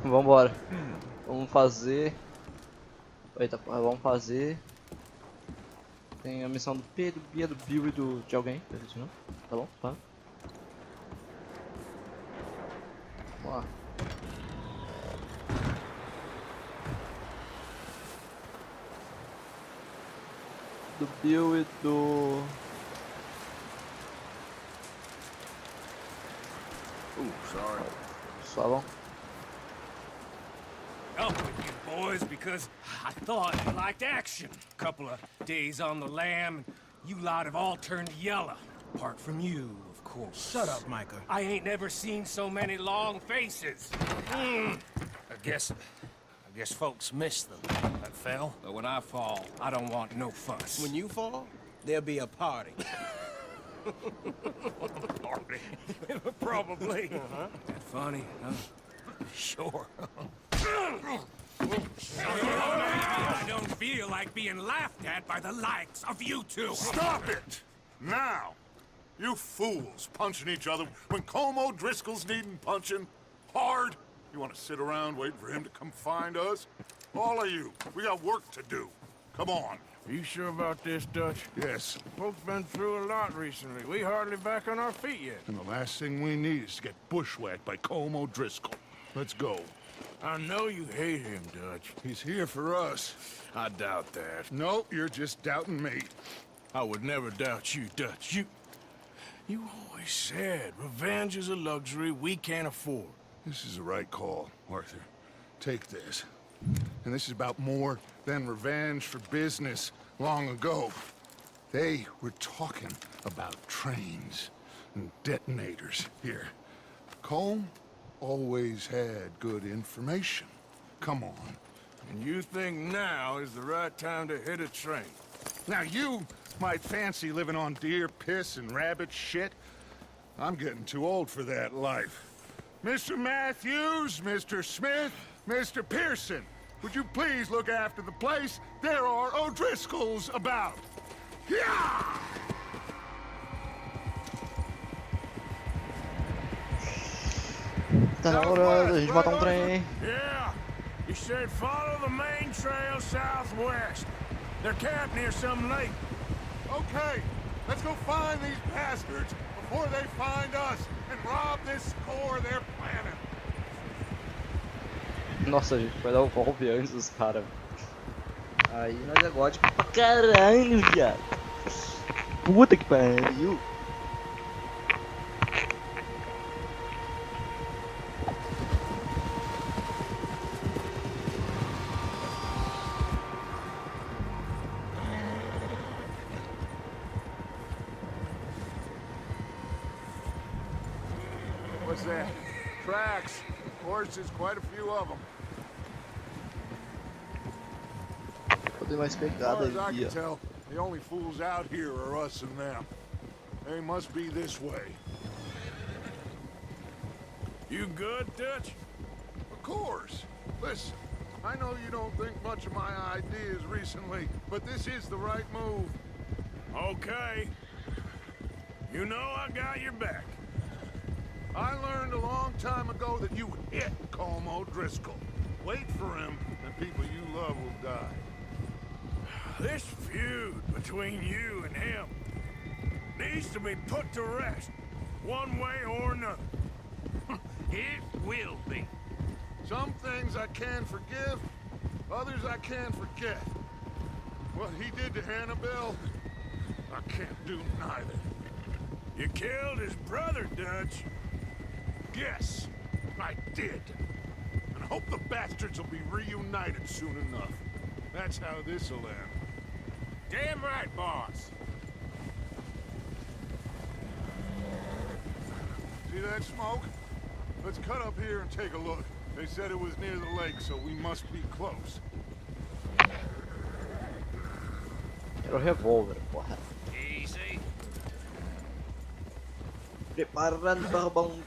Vambora. Vamos fazer. Eita, porra, vamos fazer. Tem a missão do Pedro, Bia, do Bill e de alguém. Não? Tá bom? Tá. Vamos lá. Do Bill e do. Sorry. Só bom. Up with you boys because I thought you liked action. Couple of days on the lam, and you lot have all turned yellow. Apart from you, of course. Shut up, Micah. I ain't never seen so many long faces. I guess folks miss them. That fell. But when I fall, I don't want no fuss. When you fall, there'll be a party. Party. Probably. That funny, huh? Sure. I don't feel like being laughed at by the likes of you two. Stop it! Now! You fools punching each other when Como Driscoll's needing punching. Hard? You want to sit around waiting for him to come find us? All of you, we got work to do. Come on. Are you sure about this, Dutch? Yes. Folks been through a lot recently. We hardly back on our feet yet. And the last thing we need is to get bushwhacked by Como Driscoll. Let's go. I know you hate him, Dutch. He's here for us. I doubt that. No, you're just doubting me. I would never doubt you, Dutch. You always said revenge is a luxury we can't afford. This is the right call, Arthur. Take this. And this is about more than revenge for business long ago. They were talking about trains and detonators here. Colm always had good information. Come on. And you think now is the right time to hit a train? Now you might fancy living on deer piss and rabbit shit. I'm getting too old for that life. Mr. Matthews, Mr. Smith, Mr. Pearson, would you please look after the place? There are O'Driscolls about. Yeah! Tá na hora da gente matar um trem. Yeah. You said follow the main trail southwest. They're camped near some lake. Okay, let's go find these bastards before they find us and rob this core they're planning. Nossa, a gente vai dar o golpe antes dos caras. Aí nós é gótico pra caralho, viado. Puta que pariu. What's that? Tracks. Horses, quite a few of them. Vou ter mais As pegada far as I aqui, can ó. tell, the only fools out here are us and them. They must be this way. You good, Dutch? Of course. Listen, I know you don't think much of my ideas recently, but this is the right move. Okay. You know I got your back. I learned a long time ago that you hit Como Driscoll. Wait for him, and people you love will die. This feud between you and him needs to be put to rest, one way or another. It will be. Some things I can forgive, others I can't forget. What he did to Annabelle, I can't do neither. You killed his brother, Dutch. Yes, I did. And I hope the bastards will be reunited soon enough. That's how this'll end. Damn right, boss. See that smoke? Let's cut up here and take a look. They said it was near the lake, so we must be close. Era o revólver, porra. Easy. Preparando para roubar um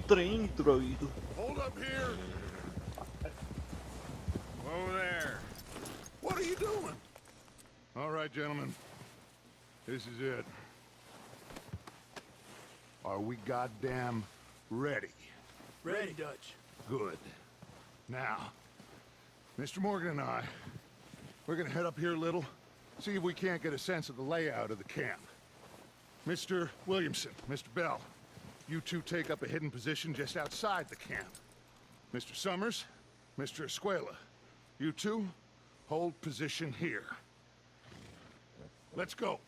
trem, droido. Hold up here. Over there. What are you doing? All right, gentlemen. This is it. Are we goddamn ready? Ready, Dutch. Good. Now, Mr. Morgan and I, we're gonna head up here a little, see if we can't get a sense of the layout of the camp. Mr. Williamson, Mr. Bell, you two take up a hidden position just outside the camp. Mr. Summers, Mr. Escuela, you two hold position here. Let's go.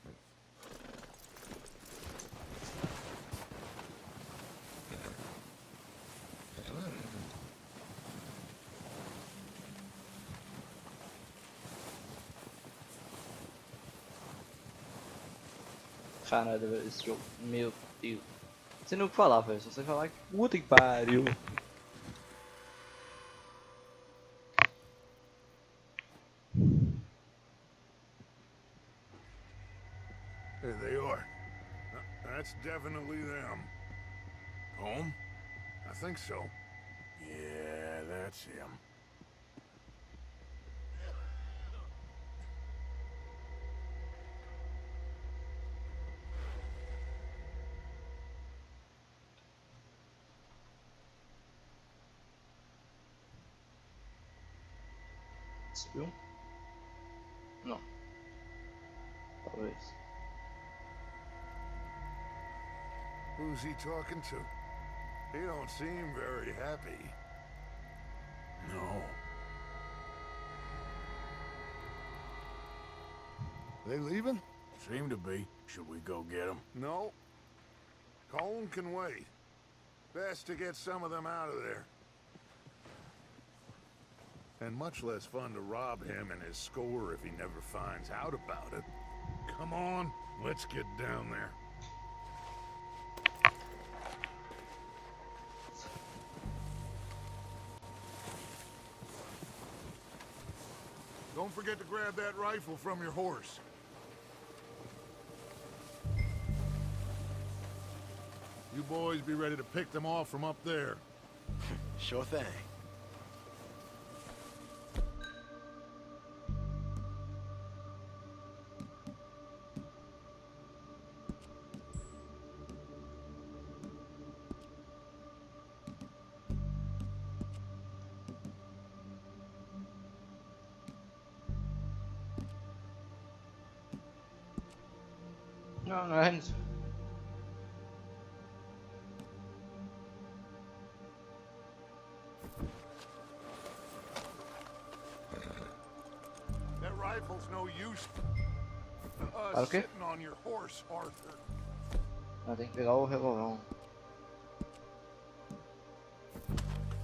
Caralho, velho, esse jogo, meu Deus. Não sei nem o que falar, velho. Só sei falar que puta que pariu. There they are. That's definitely them. Home? I think so. Yeah, that's him. Subiu? Não. Talvez. Who's he talking to? He don't seem very happy. No. They leaving? Seem to be. Should we go get him? No. Colin can wait. Best to get some of them out of there. And much less fun to rob him and his score if he never finds out about it. Come on, let's get down there. Don't forget to grab that rifle from your horse. You boys be ready to pick them off from up there. Sure thing. Não, não é isso. That rifle's no use. Para o quê? Sitting on your horse, Arthur. Ah, tem que pegar o revolvão.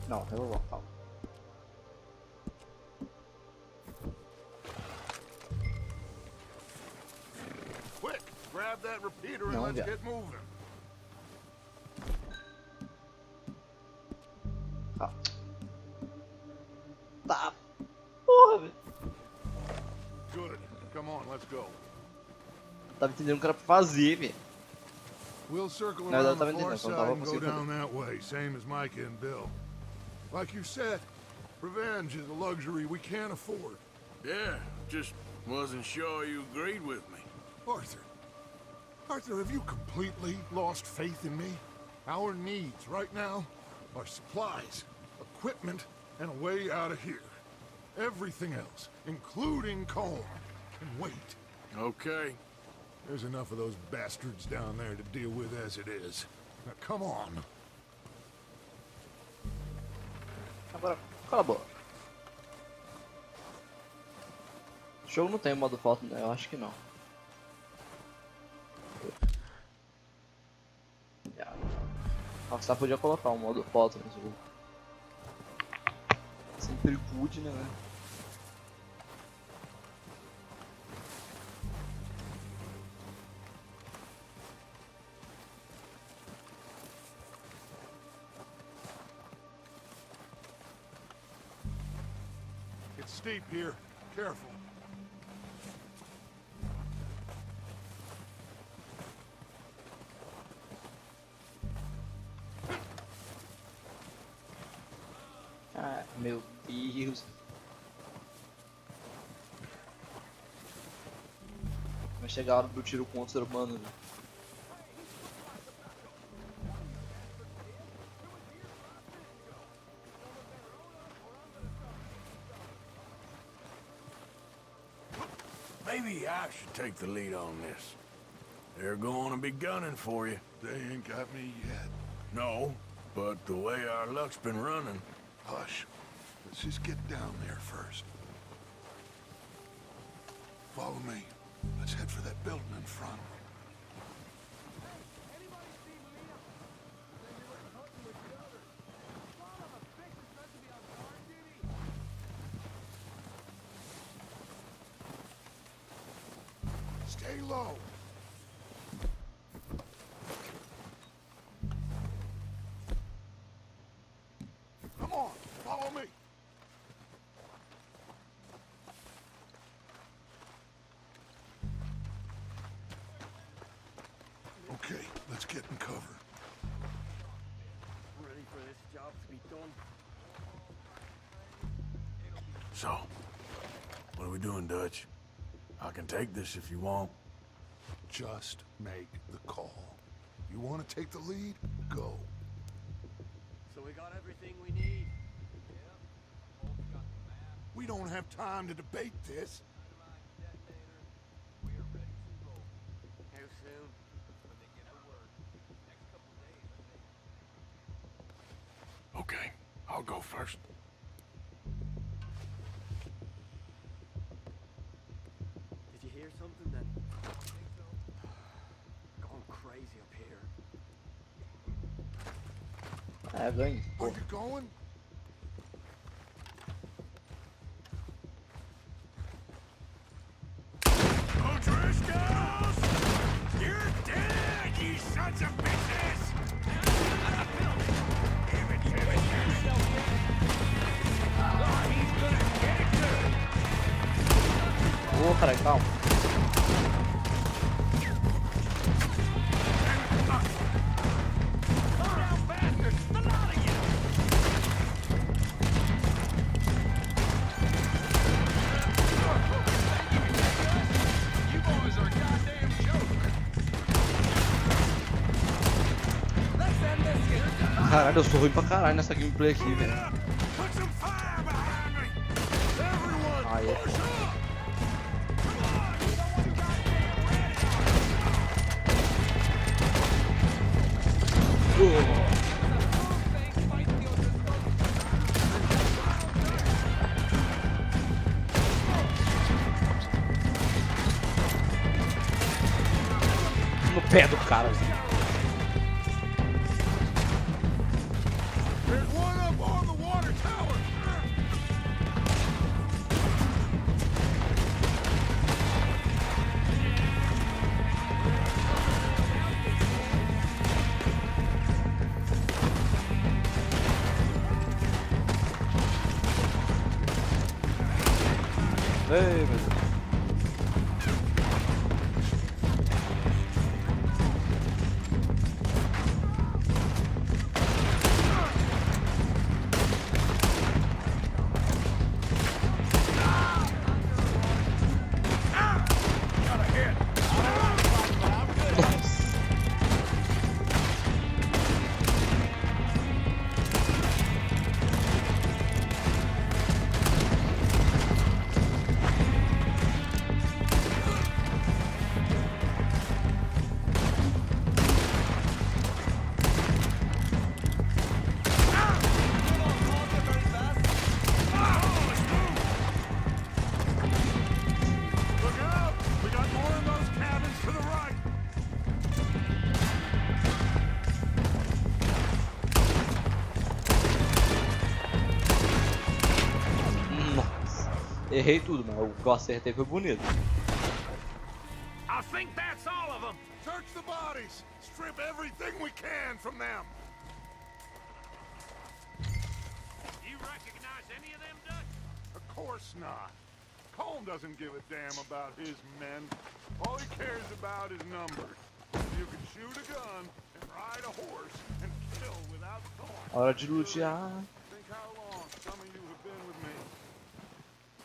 Não, revolvão, calma. Quick, grab that repeater and No, let's yeah. get moving. Tá. Tá. Porra, velho. Good. Come on, let's go. Tava entendendo o que era pra fazer, velho. We'll circle No, around that the didn't far know, side so and go I'll down that way, same as Micah and Bill. Like you said, revenge is a luxury we can't afford. Yeah, just wasn't sure you agreed with me. Arthur. Arthur, have you completely lost faith in me? Our needs right now are supplies, equipment, and a way out of here. Everything else, including Colm, can wait. Okay. There's enough of those bastards down there to deal with as it is. Now come on. Agora, cala a boca. O jogo não tem modo foto, né? Eu acho que não. Nossa, podia colocar um modo foto nesse jogo. Sempre good, né? It's steep here. Careful. Ah, meu Deus. Vai chegar a hora do tiro com outro ser humano, né? Maybe I should take the lead on this. They're going to be gunning for you. They ain't got me yet. No, but the way our luck's been running... Hush. Let's just get down there first. Follow me. Let's head for that building in front. Stay low. Come on, follow me. Okay, let's get in cover. Ready for this job to be done. So, what are we doing, Dutch? I can take this if you want. Just make the call. You want to take the lead? Go. So we got everything we need. We don't have time to debate this. How soon? Okay, I'll go first. Did you hear something then? Going crazy up here. É, ganho. Are you going? O'Driscolls! You're dead, you sons of bitches! Damn it, damn it, damn it! Oh, he's gonna get it good! Ô, caralho, calma. Slow down, bastards! The lot of you! You boys are a goddamn joke! Let's end this here! Caralho, eu sou ruim pra caralho nessa gameplay aqui, velho. Put some fire behind me! Everyone, Aí é push foda. up! Come on! You don't want goddamn No pé do cara. There's one up on the water tower! Ei, meu Deus. Got a hit! Look out! We got more of those cabins to the right! Nossa. Errei tudo, mas o que eu acertei foi bonito. I think that's all of them! Search the bodies. Strip everything we can from them. You recognize any of them, Dutch? Of course not. Colm doesn't give a damn about his men. All he cares about is numbers. You can shoot a gun and ride a horse and kill without thought. Hora de lutear. Think how long some of you have been with me.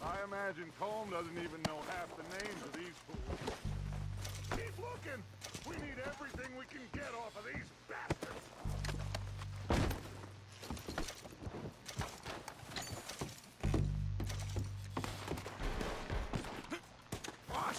I imagine Colm doesn't even know half the names of these fools. Keep looking. We need everything we can get off of these bastards. Wash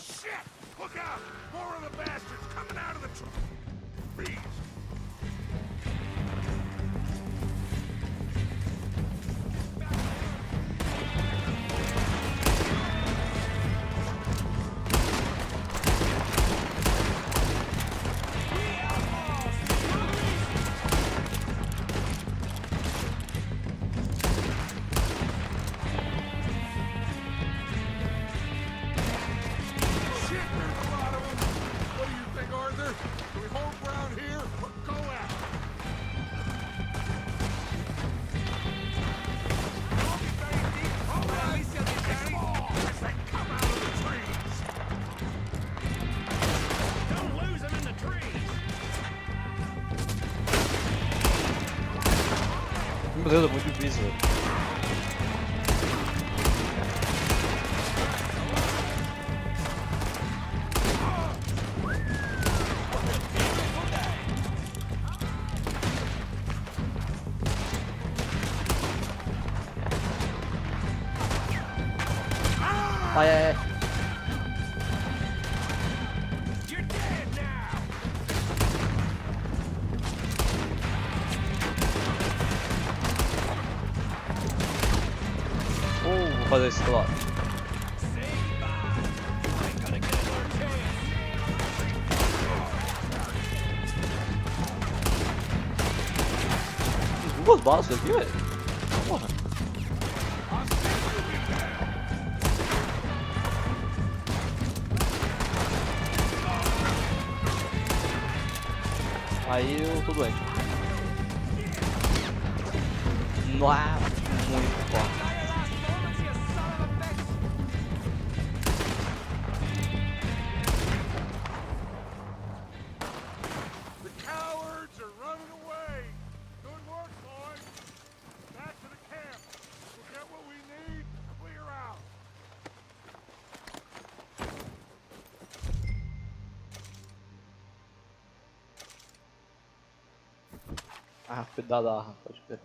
Deus, é muito difícil, velho. Ai, ai, ai. You're dead now! Vou fazer isso do lado. Duas balas aqui, velho. Porra. Aí eu tô doente. Nossa, muito forte. The cowards are running away. Good work, boys. Back to the camp. We'll get what we need. Clear out. Ah, cuidado da arma, pode crer.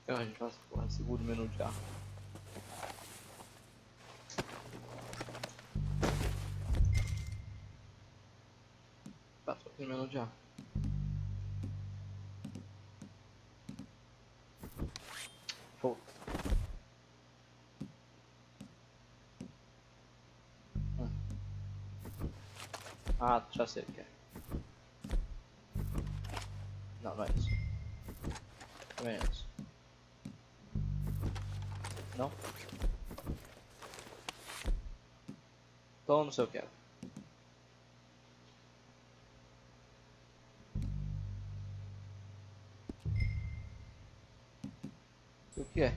A gente vai para o segundo menu de arma. Tá, só tem menu de arma. Show. Ah, já sei o que é. Não, não é isso. Também é isso. Não? Então não sei o que é. O que é?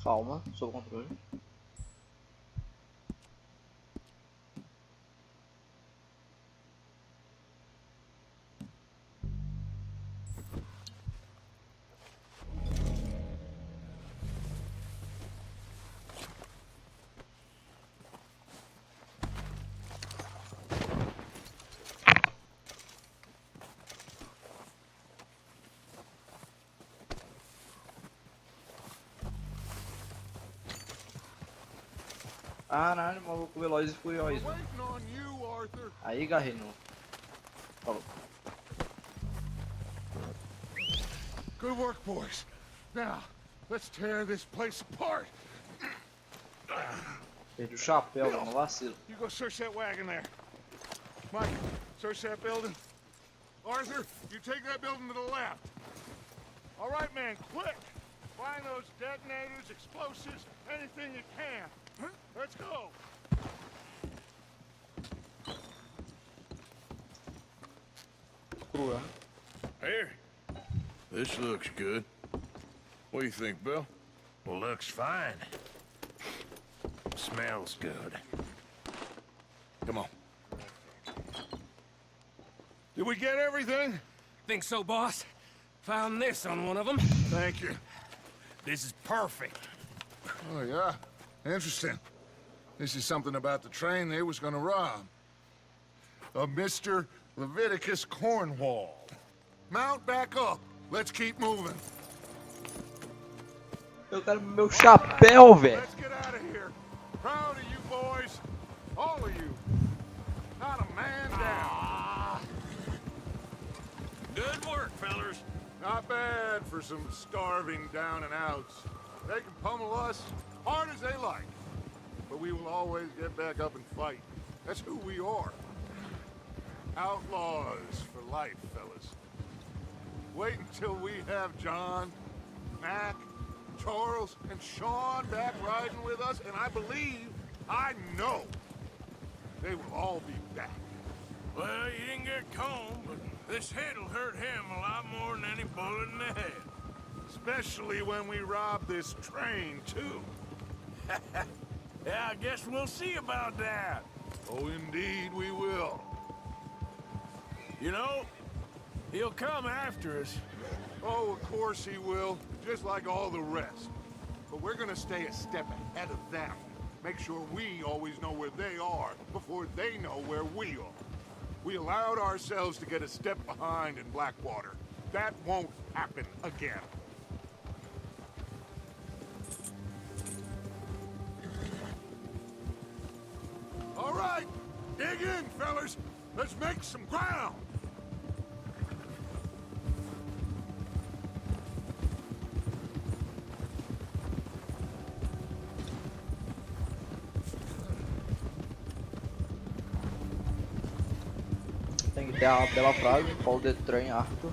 Calma, sob controle. Caralho, maluco, veloz e furioso. Waiting on you, Arthur. Aí agarrei no. Falou. Good work, boys. Now, let's tear this place apart. Perdi o chapéu, não vacilo. You go search that wagon there. Mike, search that building. Arthur, you take that building to the left. All right, man, quick. Find those detonators, explosives, anything you can. Let's go. Crua. Here. This looks good. What do you think, Bill? Well, looks fine. Smells good. Come on. Did we get everything? Think so, boss? Found this on one of them. Thank you. This is perfect. Oh, yeah? Interesting. This is something about the train they was gonna rob. of Mr. Leviticus Cornwall. Mount back up. Let's keep moving. Eu quero meu chapéu, velho. Let's get out of here. Proud of you boys. All of you. Not a man down. Good work, fellers. Not bad for some starving down and outs. They can pummel us hard as they like. But we will always get back up and fight. That's who we are. Outlaws for life, fellas. Wait until we have John, Mac, Charles, and Sean back riding with us, and I believe, I know, they will all be back. Well, you didn't get Combe, but this hit'll hurt him a lot more than any bullet in the head. Especially when we rob this train, too. Yeah, I guess we'll see about that. Oh, indeed we will. You know, he'll come after us. Oh, of course he will, just like all the rest. But we're gonna stay a step ahead of them. Make sure we always know where they are before they know where we are. We allowed ourselves to get a step behind in Blackwater. That won't happen again. All right, dig in, fellas. Let's make some ground. Tem que ter a bela frase, Paul de trem Arthur.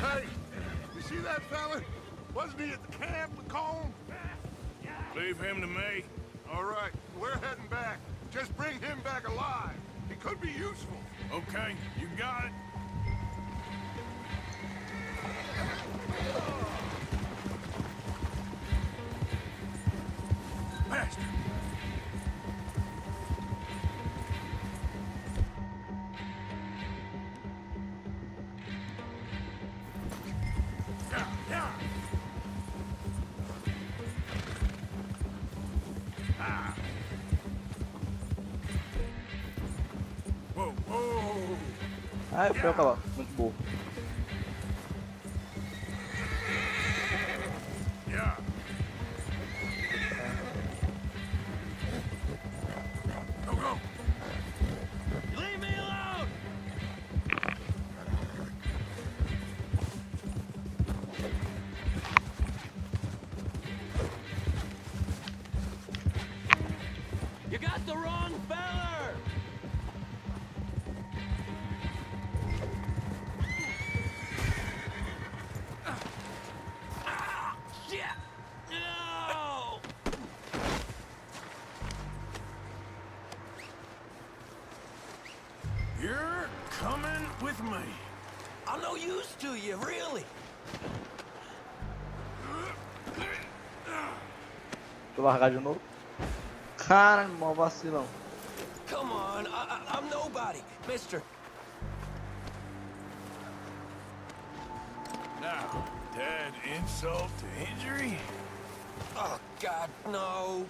Hey, you see that fella? Wasn't he at the camp with Colm? Leave him to me. All right, we're heading back. Just bring him back alive. He could be useful. Okay, you got it. Bastard! Yeah, yeah. Ah. Whoa, whoa. Ah, eu fui acabar. Muito bom. Yeah. Go, go. Leave me alone. You got the wrong feller. Shit! No! You're coming with me. I'm no use to you, really. Vou largar de novo. Cara, mó vacilão. Come on, I'm nobody, mister. Now, that insult to injury? Oh, God, no.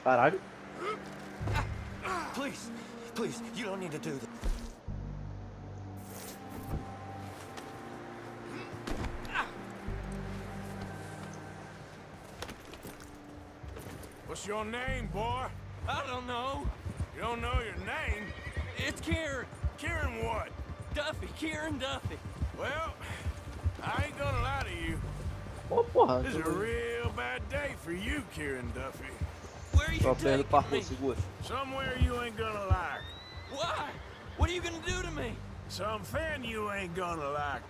Caralho. Please, please, you don't need to do that. What's your name, boy? I don't know. You don't know your name? It's Kieran. Kieran what? Duffy. Kieran Duffy. Well, I ain't gonna lie to you. Pô, porra. This is a real bad day for you, Kieran Duffy. Where are you Tô perdendo taking parkour, me? segura. Somewhere you ain't gonna like. Why? What are you gonna do to me? Something you ain't gonna like.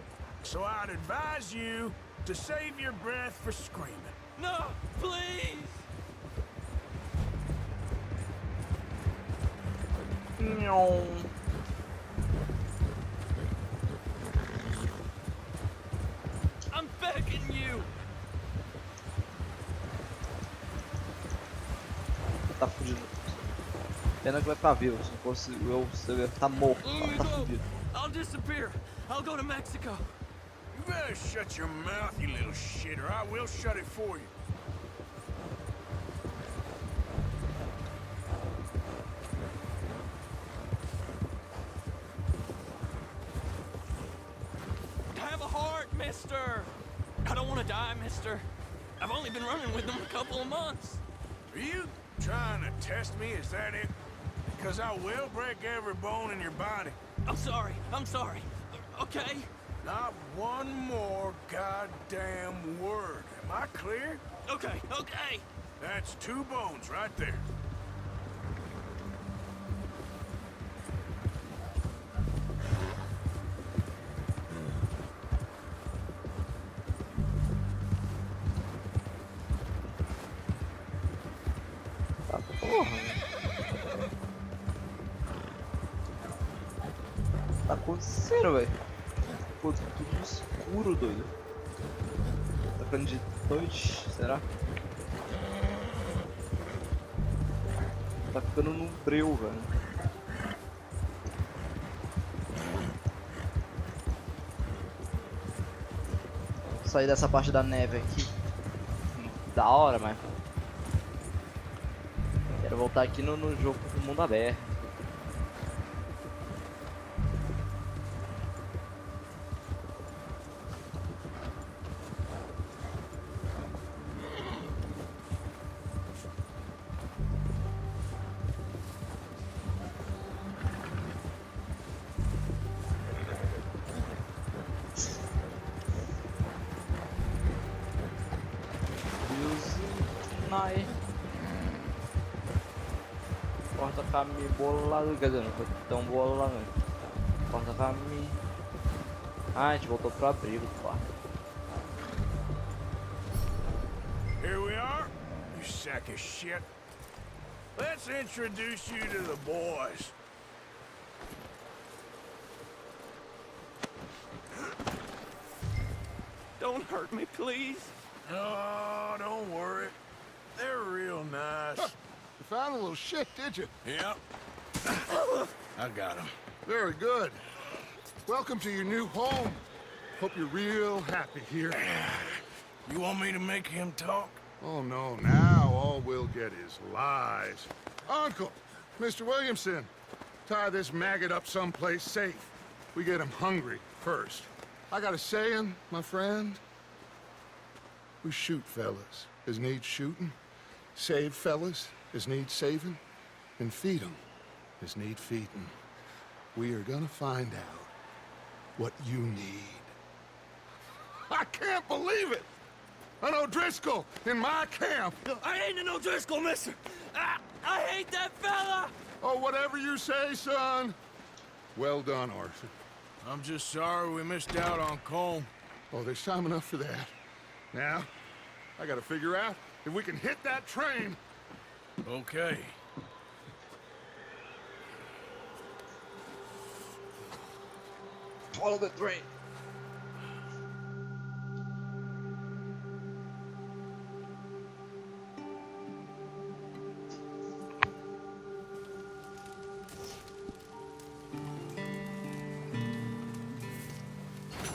So I'd advise you to save your breath for screaming. No, please. Nhon. I'm begging you. Tá fudido. Pena que vai ficar vivo. Se não fosse eu, você ia estar morto. Let me Tá go. fudido. I'll disappear. I'll go to Mexico. You better shut your mouth, you little shit, or I will shut it for you. Have a heart, mister. I don't want to die, mister. I've only been running with them a couple of months. Are you trying to test me? Is that it? Because I will break every bone in your body. I'm sorry. I'm sorry. Okay? Not one more goddamn word. Am I clear? Okay, okay. That's 2 bones right there. Tá, porra. Tá acontecendo, velho? Pô, tá tudo escuro, doido. Tá ficando de noite, será? Tá ficando num breu, velho. Sair dessa parte da neve aqui. Da hora, mas quero voltar aqui no jogo do mundo aberto. Ai. Corta caminho bolado, quer dizer, não foi tão bolado não. Corta caminho. Ah, a gente voltou pro abrigo do quarto. Here we are, you sack of shit. Let's introduce you to the boys. Don't hurt me, please. Oh, don't worry. They're real nice. You found a little shit, did you? Yep. I got him. Very good. Welcome to your new home. Hope you're real happy here. You want me to make him talk? Oh, no, now all we'll get is lies. Uncle, Mr. Williamson, tie this maggot up someplace safe. We get him hungry first. I got a saying, my friend. We shoot fellas as need shooting, save fellas as need saving, and feed them as need feeding. We are gonna find out what you need. I can't believe it! An O'Driscoll in my camp! I ain't no O'Driscoll, mister. I hate that fella. Oh, whatever you say, son. Well done, Arthur. I'm just sorry we missed out on Colm. Oh, there's time enough for that. Now, I gotta figure out if we can hit that train. Okay. Follow the train.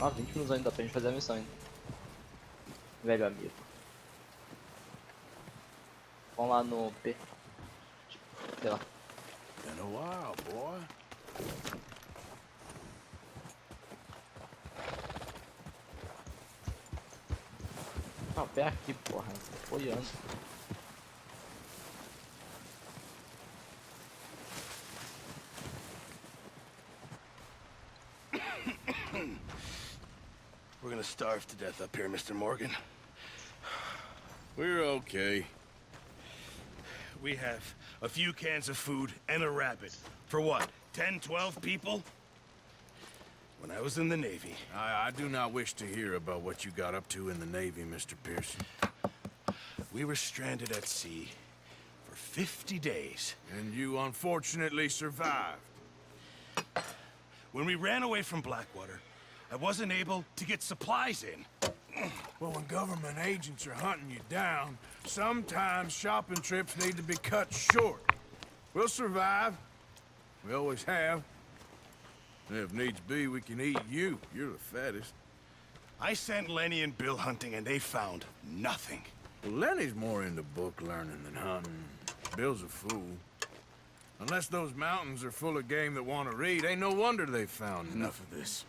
Ah, 20 minutos ainda pra gente fazer a missão ainda. Velho amigo. Vamos lá no P. Sei lá. Been a while, boy. Ah, o pé aqui, porra. Tô olhando. We're gonna starve to death up here, Mr. Morgan. We're okay. We have a few cans of food and a rabbit. For what, 10, 12 people? When I was in the Navy... I do not wish to hear about what you got up to in the Navy, Mr. Pearson. We were stranded at sea for 50 days. And you unfortunately survived. When we ran away from Blackwater, I wasn't able to get supplies in. Well, when government agents are hunting you down, sometimes shopping trips need to be cut short. We'll survive. We always have. And if needs be, we can eat you. You're the fattest. I sent Lenny and Bill hunting and they found nothing. Well, Lenny's more into book learning than hunting. Bill's a fool. Unless those mountains are full of game that want to read, ain't no wonder they found Enough of this.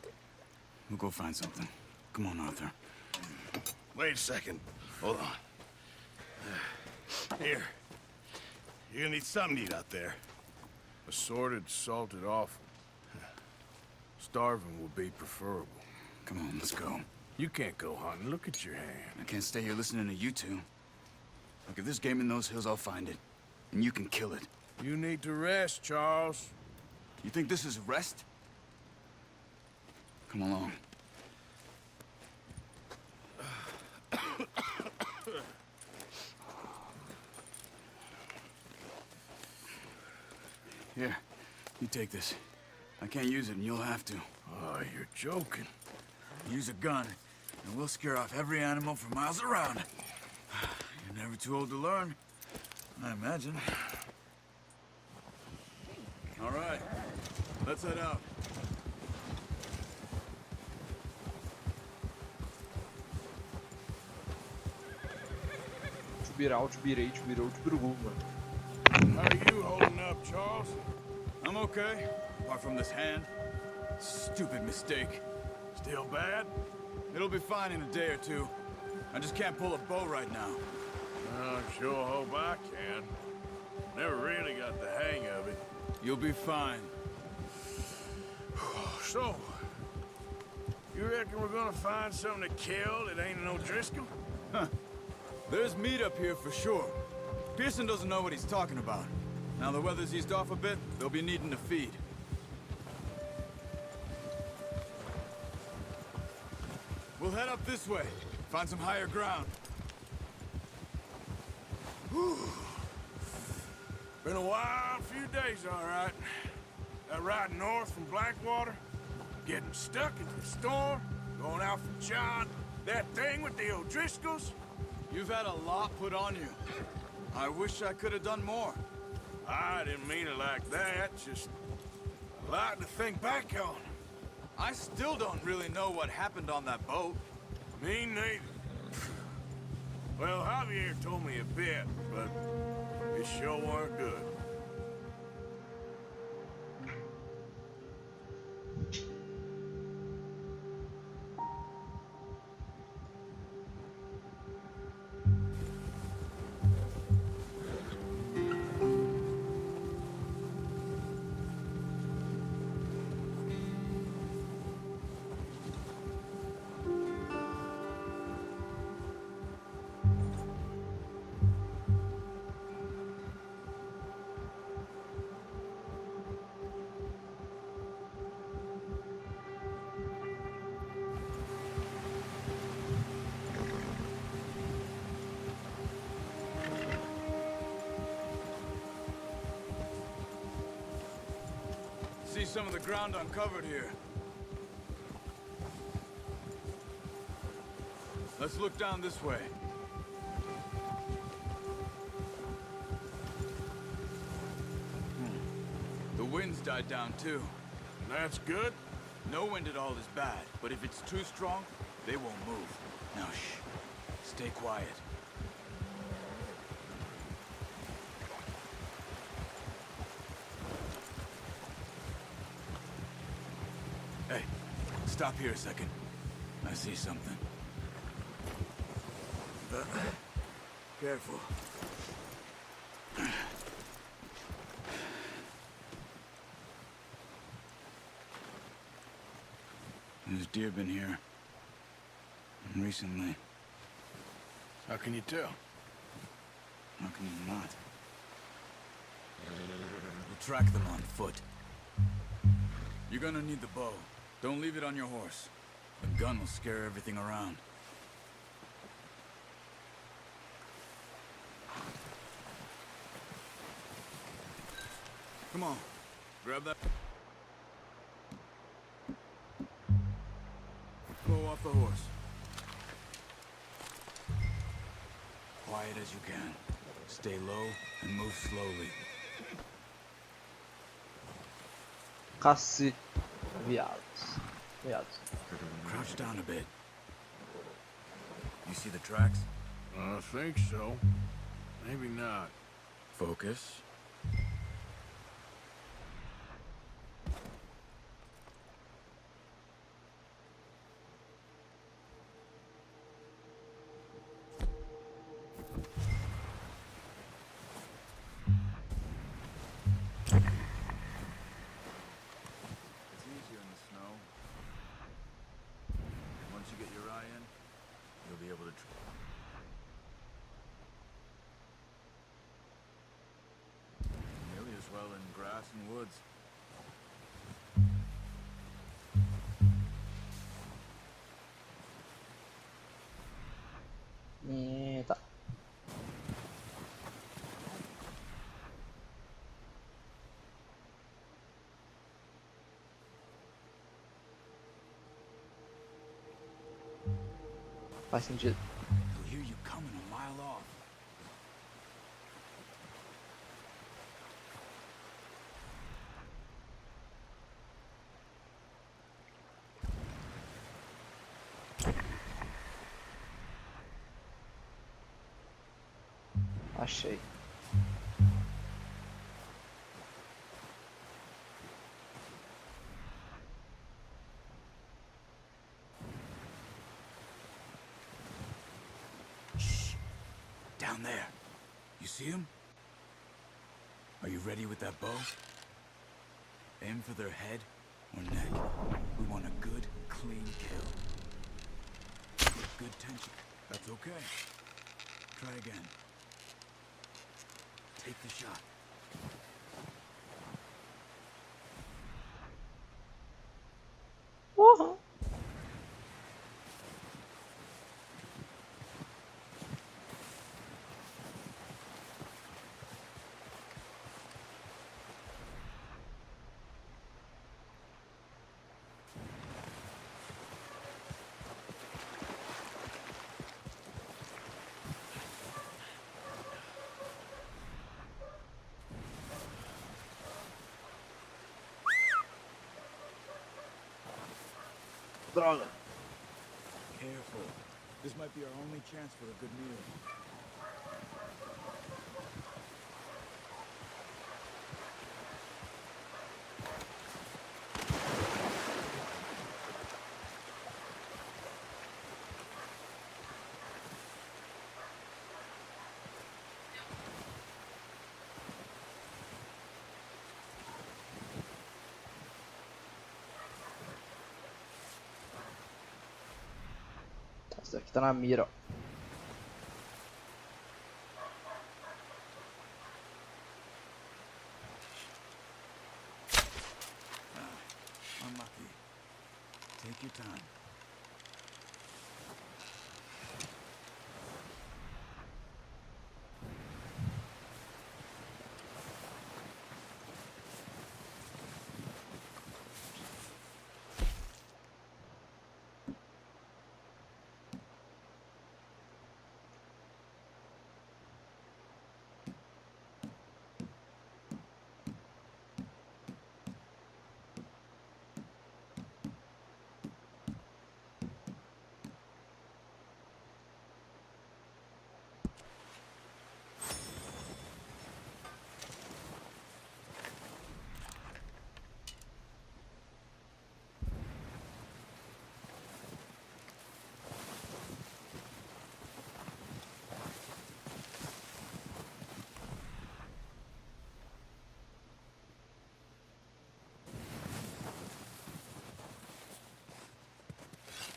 We'll go find something. Come on, Arthur. Wait a second. Hold on. Here. You're gonna need something to eat out there. Assorted, salted offal. Starving will be preferable. Come on, let's go. You can't go hunting. Look at your hand. I can't stay here listening to you two. Look, if there's game in those hills, I'll find it. And you can kill it. You need to rest, Charles. You think this is rest? Come along. Here, you take this. I can't use it, and you'll have to. Oh, you're joking. Use a gun, and we'll scare off every animal for miles around. You're never too old to learn, I imagine. All right, let's head out. Tibirau, tibirei, tibirou, tibirugu, mano. How are you holding up, Charles? I'm okay, apart from this hand. Stupid mistake. Still bad? It'll be fine in a day or two. I just can't pull a bow right now. I sure hope I can. Never really got the hang of it. You'll be fine. So, you reckon we're gonna find something to kill that ain't no Driscoll? There's meat up here for sure. Pearson doesn't know what he's talking about. Now the weather's eased off a bit, they'll be needing to feed. We'll head up this way, find some higher ground. Been a wild few days, all right. That ride north from Blackwater, getting stuck in the storm, going out from John, that thing with the O'Driscolls. You've had a lot put on you. I wish I could have done more. I didn't mean it like that, just a lot to think back on. I still don't really know what happened on that boat. Me neither. Well, Javier told me a bit, but it sure weren't good. See some of the ground uncovered here. Let's look down this way. The wind's died down too. That's good. No wind at all is bad, but if it's too strong, they won't move. Now shh. Stay quiet. Hey, stop here a second. I see something. Careful. There's deer been here. Recently. How can you tell? How can you not? We'll track them on foot. You're gonna need the bow. Don't leave it on your horse. The gun will scare everything around. Come on. Grab that. Go off the horse. Quiet as you can. Stay low and move slowly. Cacete. Viados. Viados. Crouch down a bit. You see the tracks? I think so. Maybe not. Focus. It's easier in the snow. Once you get your eye in, you'll be able to... Nearly as well in grass and woods. Eita. Faz sentido. They'll hear you coming a mile off. Achei. Shh. Down there. You see him? Are you ready with that bow? Aim for their head or neck. We want a good, clean kill. Good tension. That's okay. Try again. Take the shot. Porra! Droga. Careful. This might be our only chance for a good meal. Esse daqui tá na mira, ó. Unlucky. Take your time.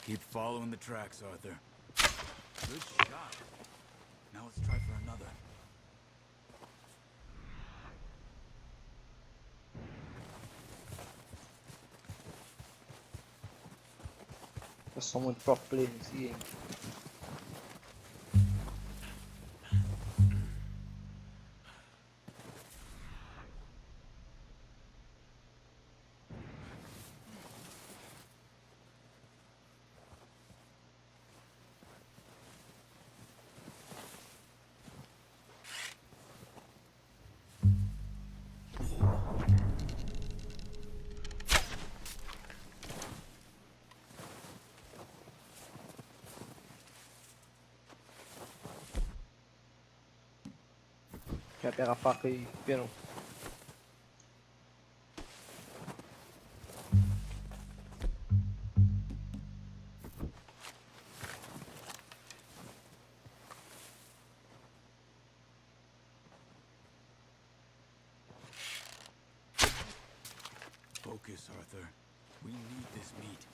Keep following the tracks, Arthur. Good shot. Now let's try for another. Eu sou muito pro player nesse game. Quer pegar a faca e peru. Focus, Arthur. We need this meat.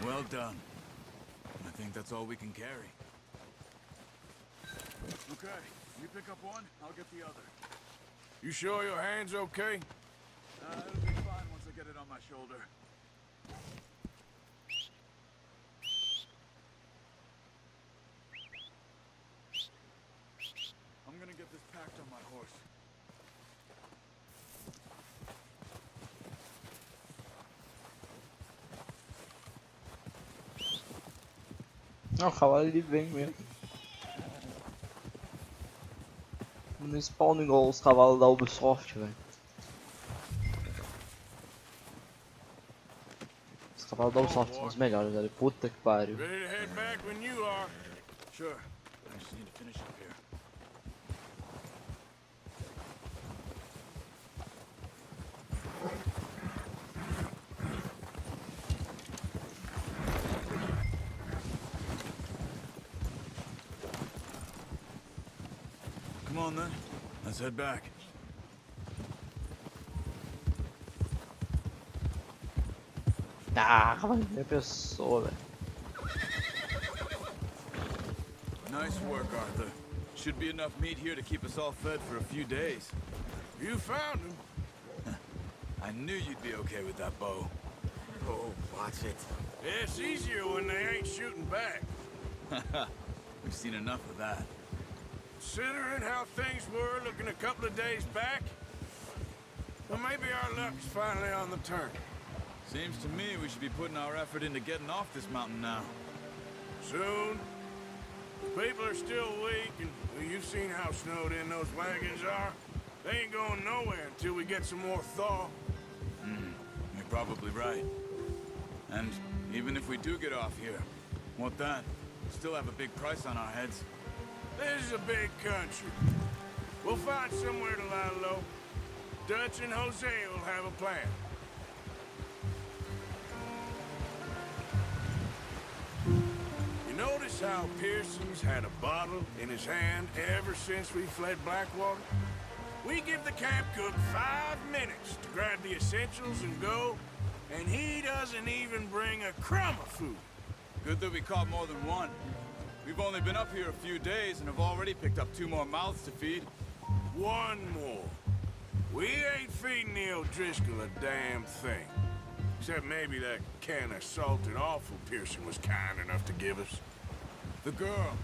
Well done. I think that's all we can carry. Okay, you pick up one, I'll get the other. You sure your hand's okay? It'll be fine once I get it on my shoulder. I'm gonna get this packed on my horse. Não, o cavalo ele vem mesmo. Não spawn igual os cavalos da Ubisoft, velho. Os cavalos da Ubisoft são os melhores, velho. Puta que pariu. Ready to head back when you are. Sure. I just need to finish up here. Come on then. Let's head back. Ah, cavalo de pessoa, velho. Nice work, Arthur. Should be enough meat here to keep us all fed for a few days. You found him. I knew you'd be okay with that bow. Oh, watch it. It's easier when they ain't shooting back. We've seen enough of that. Considering how things were looking a couple of days back, well, maybe our luck's finally on the turn. Seems to me we should be putting our effort into getting off this mountain now. Soon. People are still weak, and well, you've seen how snowed in those wagons are. They ain't going nowhere until we get some more thaw. You're probably right. And even if we do get off here, what then? We still have a big price on our heads. This is a big country. We'll find somewhere to lie low. Dutch and Jose will have a plan. You notice how Pearson's had a bottle in his hand ever since we fled Blackwater? We give the camp cook 5 minutes to grab the essentials and go, and he doesn't even bring a crumb of food. Good that we caught more than one. We've only been up here a few days and have already picked up 2 more mouths to feed. One more. We ain't feeding the O'Driscoll a damn thing. Except maybe that can of salted offal Pearson was kind enough to give us. The girl,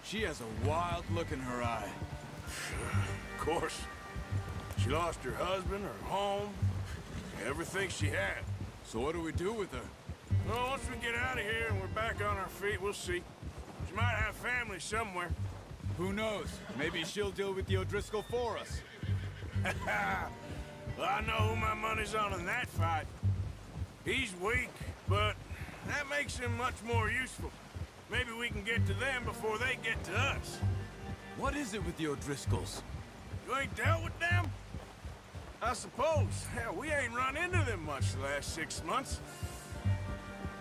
she has a wild look in her eye. Of course. She lost her husband, her home, everything she had. So what do we do with her? Well, once we get out of here and we're back on our feet, we'll see. She might have family somewhere. Who knows? Maybe she'll deal with the O'Driscoll for us. Well, I know who my money's on in that fight. He's weak, but that makes him much more useful. Maybe we can get to them before they get to us. What is it with the O'Driscolls? You ain't dealt with them? I suppose. Hell, we ain't run into them much the last 6 months.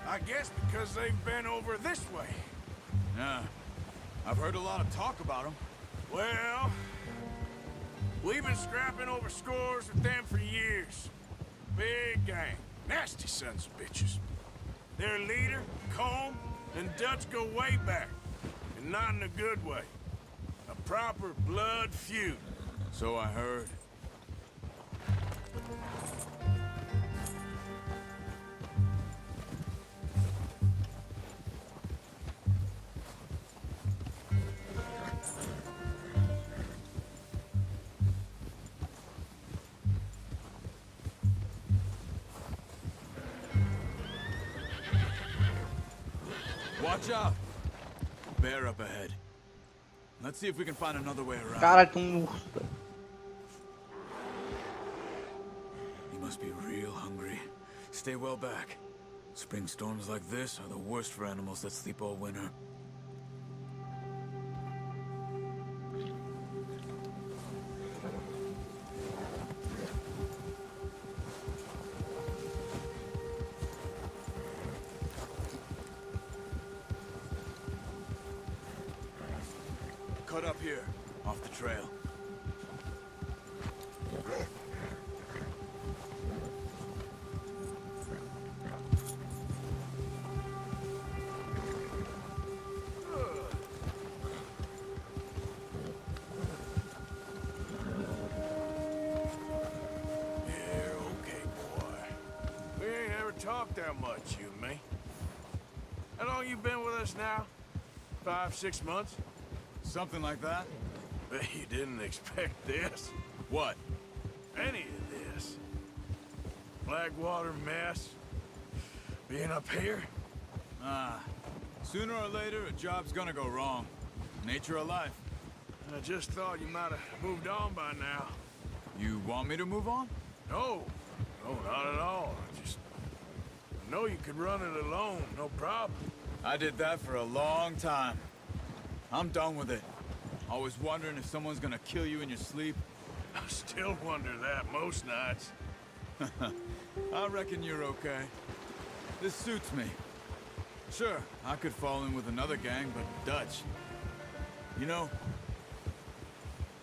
I guess because they've been over this way. Yeah. I've heard a lot of talk about them. Well, we've been scrapping over scores with them for years. Big gang. Nasty sons of bitches. Their leader, Combe, and Dutch go way back. And not in a good way. A proper blood feud. So I heard. Watch out! Bear up ahead. Let's see if we can find another way around. Cara, tem urso, He must be real hungry. stay well back. Spring storms like this are the worst for animals that sleep all winter. Cut up here, off the trail. Talk that much, you and me. How long you been with us now? 5, 6 months? Something like that? Bet you didn't expect this. What? Any of this. Blackwater mess. Being up here. Sooner or later, a job's gonna go wrong. Nature of life. I just thought you might have moved on by now. You want me to move on? No. No, not at all. I know you could run it alone, no problem. I did that for a long time. I'm done with it. Always wondering if someone's gonna kill you in your sleep. I still wonder that most nights. I reckon you're okay. This suits me. Sure, I could fall in with another gang, but Dutch... You know,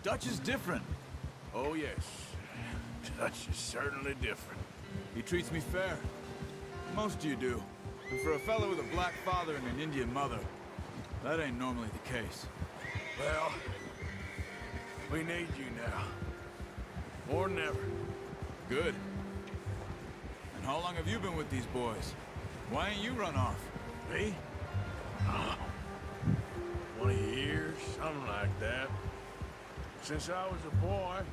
Dutch is different. Oh, yes. Dutch is certainly different. He treats me fair. Most of you do. And for a fellow with a black father and an Indian mother, that ain't normally the case. Well, we need you now. More than ever. Good. And how long have you been with these boys? Why ain't you run off? Me? Oh, 20 years, something like that. Since I was a boy.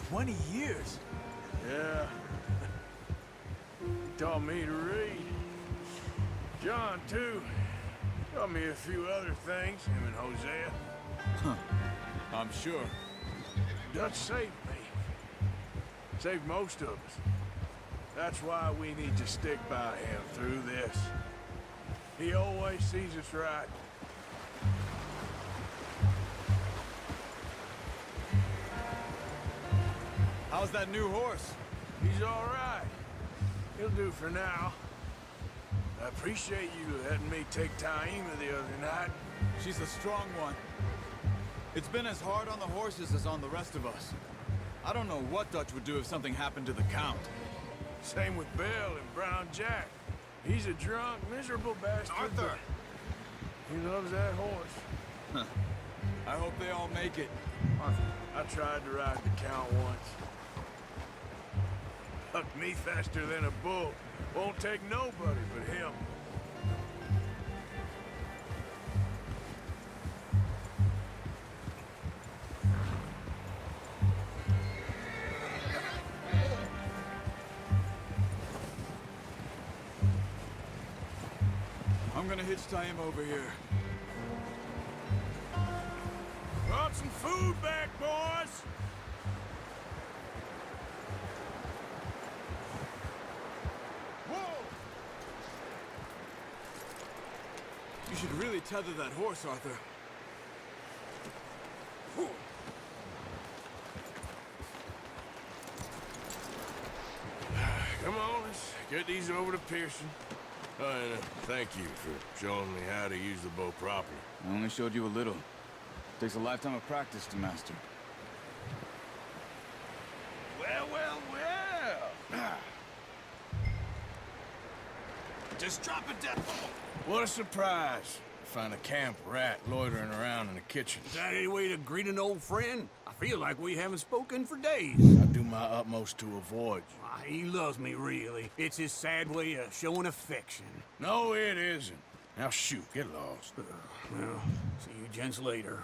20 years? Yeah. He taught me to read. John, too. Taught me a few other things, him and Hosea. Huh. I'm sure. Dutch saved me. Saved most of us. That's why we need to stick by him through this. He always sees us right. How's that new horse? He's all right. He'll do for now. I appreciate you letting me take Taima the other night. She's a strong one. It's been as hard on the horses as on the rest of us. I don't know what Dutch would do if something happened to the Count. Same with Bill and Brown Jack. He's a drunk, miserable bastard. Arthur! He loves that horse. I hope they all make it. I tried to ride the Count once. Hucked me faster than a bull. Won't take nobody but him. I'm gonna hitch Taima over here. Brought some food back, boys! You should really tether that horse, Arthur. Come on, let's get these over to Pearson. And thank you for showing me how to use the bow properly. I only showed you a little. Takes a lifetime of practice to master. Well, well, well. Just drop it down. What a surprise. Find a camp rat loitering around in the kitchen. Is that any way to greet an old friend? I feel like we haven't spoken for days. I do my utmost to avoid you. Why, he loves me, really. It's his sad way of showing affection. No, it isn't. Now shoot, get lost. Well, see you gents later.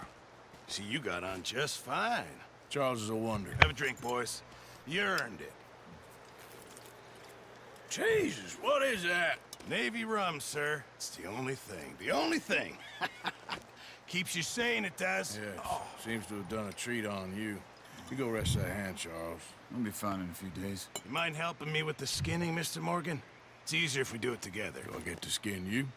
See, you got on just fine. Charles is a wonder. Have a drink, boys. You earned it. Jesus, what is that? Navy rum, sir. It's the only thing. The only thing. Keeps you sane, it does. Yes, seems to have done a treat on you. You go rest that hand, Charles. I'll be fine in a few days. You mind helping me with the skinning, Mr. Morgan? It's easier if we do it together. Do I get to skin you?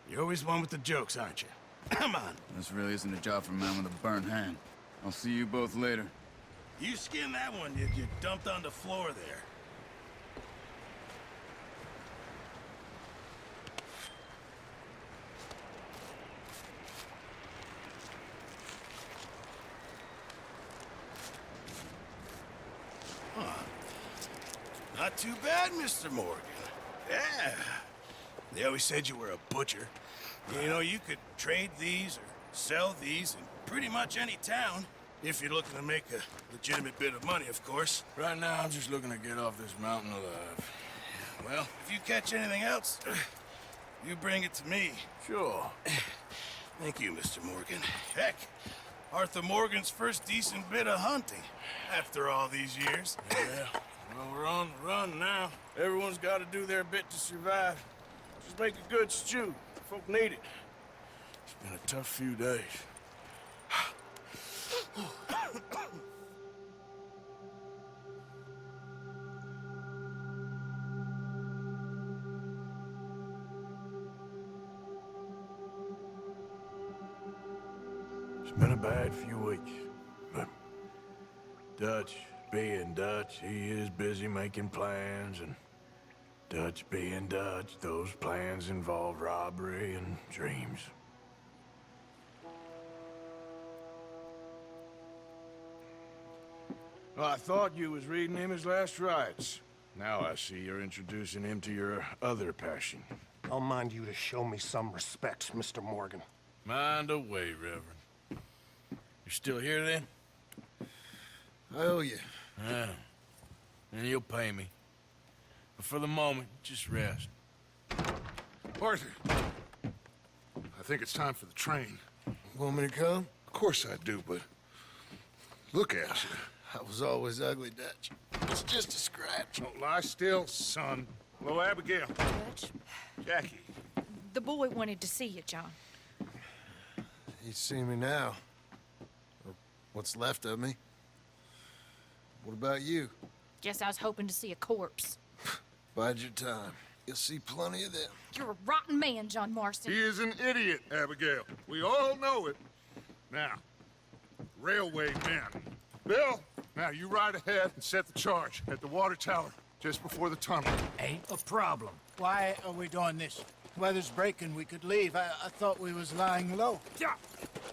You're always one with the jokes, aren't you? Come on. This really isn't a job for a man with a burnt hand. I'll see you both later. You skinned that one you dumped on the floor there. Not too bad, Mr. Morgan. Yeah. They always said you were a butcher. You know, you could trade these or sell these in pretty much any town. If you're looking to make a legitimate bit of money, of course. Right now, I'm just looking to get off this mountain alive. Well, if you catch anything else, you bring it to me. Sure. Thank you, Mr. Morgan. Heck, Arthur Morgan's first decent bit of hunting after all these years. Yeah. Well, we're on the run now. Everyone's got to do their bit to survive. Just make a good stew. Folk need it. It's been a tough few days. It's been a bad few weeks, but Dutch being Dutch, he is busy making plans, and Dutch being Dutch, those plans involve robbery and dreams. Well, I thought you was reading him his last rites. Now I see you're introducing him to your other passion. I'll mind you to show me some respect, Mr. Morgan. Mind away, Reverend. You're still here, then? I owe you. Yeah. And you'll pay me. But for the moment, just rest. Arthur, I think it's time for the train. Want me to come? Of course I do, but look at you. I was always ugly, Dutch. It's just a scratch. Don't lie still, son. Hello, Abigail. Dutch, Jackie. the boy wanted to see you, John. You see me now. Or what's left of me. What about you? Guess I was hoping to see a corpse. Bide your time. You'll see plenty of them. You're a rotten man, John Marston. He is an idiot, Abigail. We all know it. Now, railway men. Bill, now you ride ahead and set the charge at the water tower just before the tunnel. Ain't a problem. Why are we doing this? Weather's breaking, we could leave. I thought we was lying low. Yeah,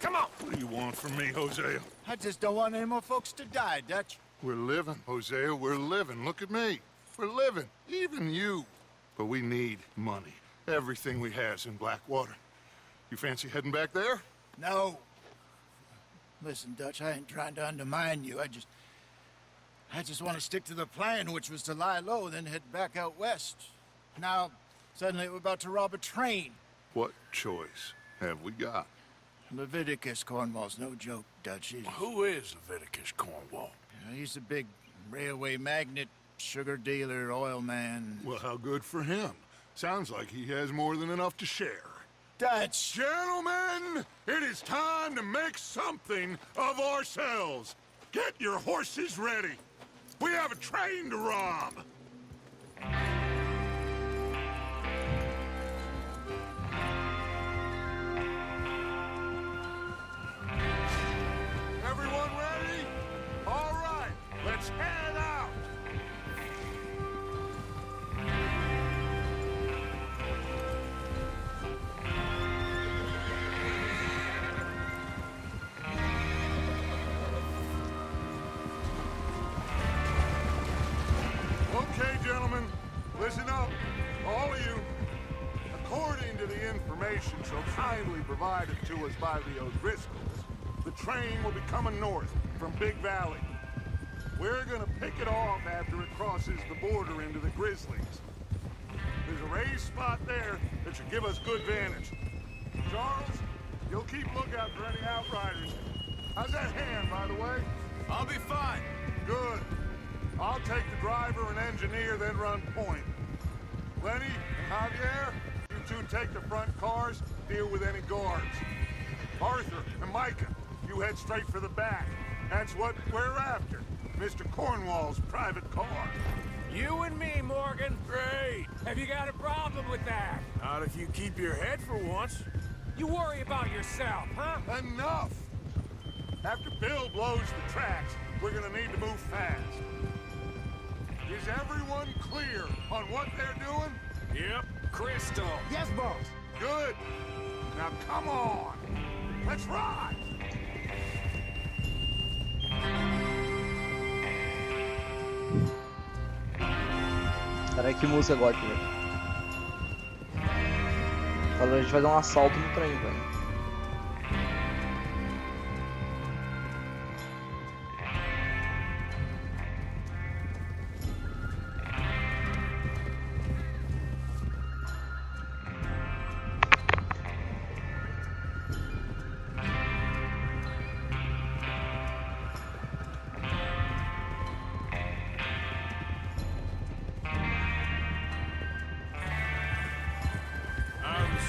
come on. What do you want from me, Hosea? I just don't want any more folks to die, Dutch. We're living, Hosea, we're living. Look at me. We're living, even you. But we need money. Everything we has in Blackwater. You fancy heading back there? No. Listen, Dutch, I ain't trying to undermine you. I just want to stick to the plan, which was to lie low, then head back out west. Now, suddenly we're about to rob a train. What choice have we got? Leviticus Cornwall's no joke, Dutch. Who is Leviticus Cornwall? He's a big railway magnate, sugar dealer, oil man. Well, how good for him. Sounds like he has more than enough to share. Dutch! Gentlemen, it is time to make something of ourselves. Get your horses ready. We have a train to rob. Everyone ready? All right, let's head out. Okay, gentlemen, listen up, all of you. According to the information so kindly provided to us by the O'Driscolls, the train will be coming north from Big Valley. We're gonna pick it off after it crosses the border into the Grizzlies. There's a raised spot there that should give us good vantage. Charles, you'll keep lookout for any outriders. How's that hand, by the way? I'll be fine. Good. I'll take the driver and engineer, then run point. Lenny and Javier, you two take the front cars, deal with any guards. Arthur and Micah, you head straight for the back. That's what we're after. Mr. Cornwall's private car. You and me, Morgan. Great. Have you got a problem with that? Not if you keep your head for once. You worry about yourself, huh? Enough! After Bill blows the tracks, we're gonna need to move fast. Is everyone clear on what they're doing? Yep, crystal. Yes, boss. Good. Now come on. Let's ride. Cara, que música gosta, velho. Agora a gente vai dar um assalto no trem, velho.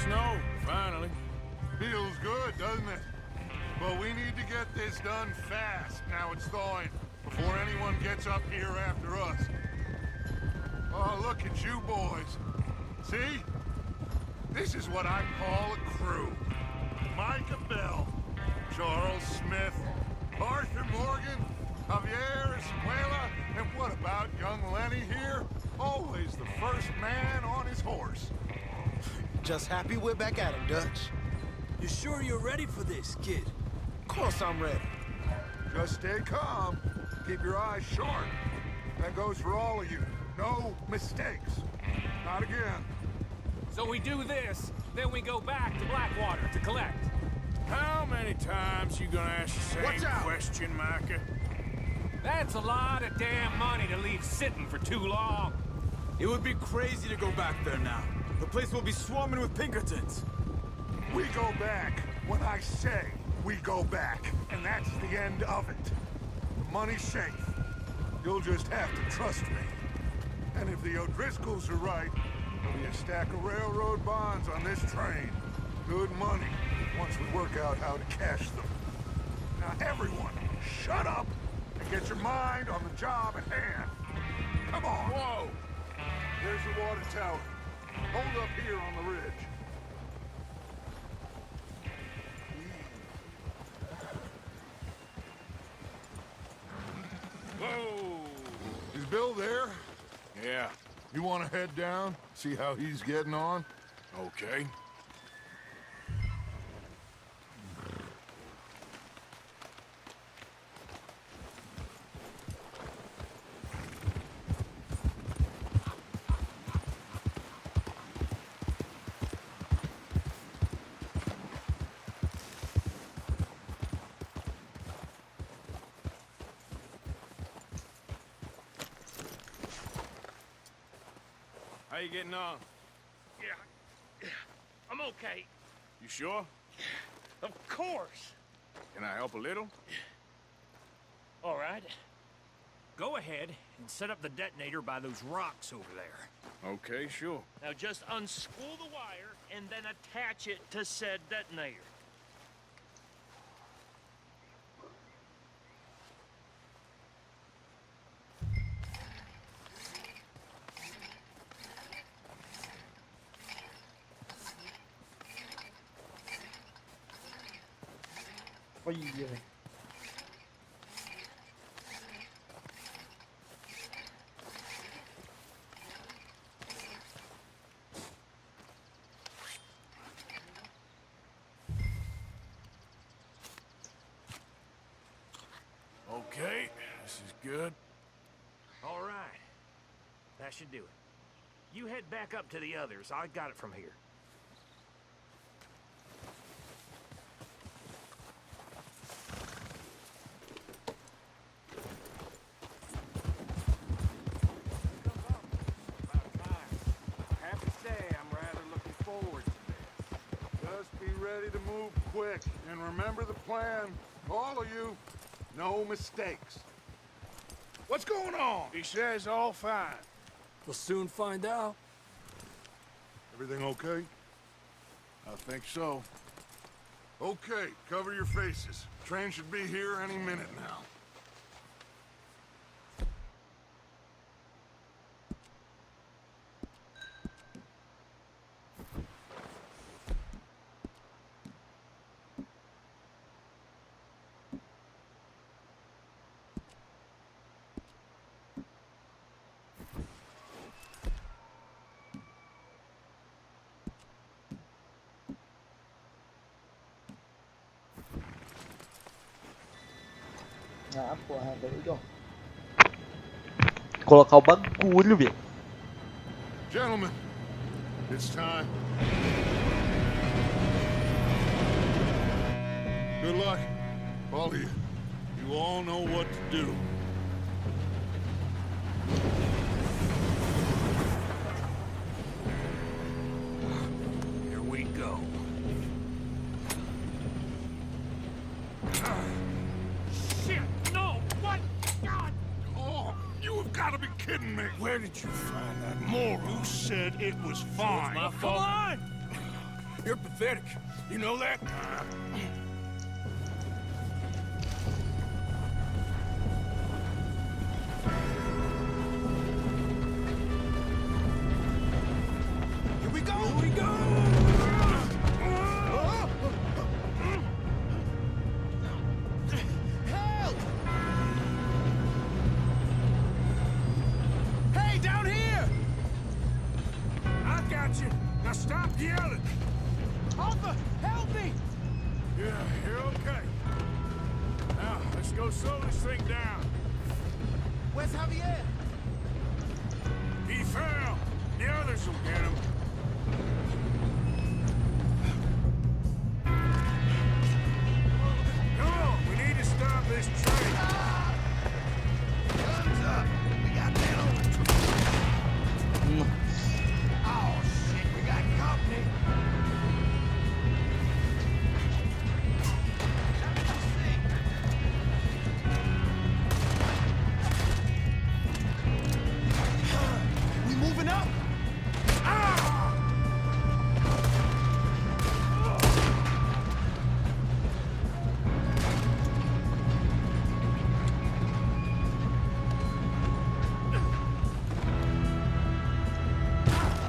Snow, finally. Feels good, doesn't it? But we need to get this done fast now it's thawing, before anyone gets up here after us. Oh, look at you boys. See? This is what I call a crew. Micah Bell, Charles Smith, Arthur Morgan, Javier Escuela, and what about young Lenny here? Always the first man on his horse. Just happy we're back at him, Dutch. You sure you're ready for this, kid? Of course I'm ready. Just stay calm. Keep your eyes sharp. That goes for all of you. No mistakes. Not again. So we do this, then we go back to Blackwater to collect. How many times you gonna ask the Watch same out. question, Micah? That's a lot of damn money to leave sitting for too long. It would be crazy to go back there now. The place will be swarming with Pinkertons. We go back when I say we go back. And that's the end of it. The money's safe. You'll just have to trust me. And if the O'Driscolls are right, there'll be a stack of railroad bonds on this train. Good money, once we work out how to cash them. Now everyone, shut up and get your mind on the job at hand. Come on. Whoa! There's the water tower. Hold up here on the ridge. Whoa! Is Bill there? Yeah, You want to head down, see how he's getting on? okay. How you getting on? Yeah, I'm okay. You sure? Of course. Can I help a little? All right. Go ahead and set up the detonator by those rocks over there. Okay, sure. Now just unspool the wire and then attach it to said detonator. Olha, velho. Okay, this is good. All right. That should do it. You head back up to the others. I got it from here. Ready to move quick. And remember the plan. All of you, no mistakes. What's going on? He says all fine. We'll soon find out. Everything okay? I think so. Okay, cover your faces. Train should be here any minute now. Ah, porra, doido. Colocar o bagulho, velho. Gentlemen, it's time. Good luck, all of you. You all know what to do. Here we go. Shit! No! What? God! Oh, you have got to be kidding me. Where did you find that More who said it was fine. My Come fault. on! You're pathetic. You know that? Here we go! Here we go! Help! Hey, down here! I got you. Now stop yelling. Arthur, help me! Yeah, you're okay. Now, let's go slow this thing down. Where's Javier? He fell. The others will get him. Come on, we need to stop this train. Guns up. We got men on the train. Oh, shit, we got company. We moving up? Ah!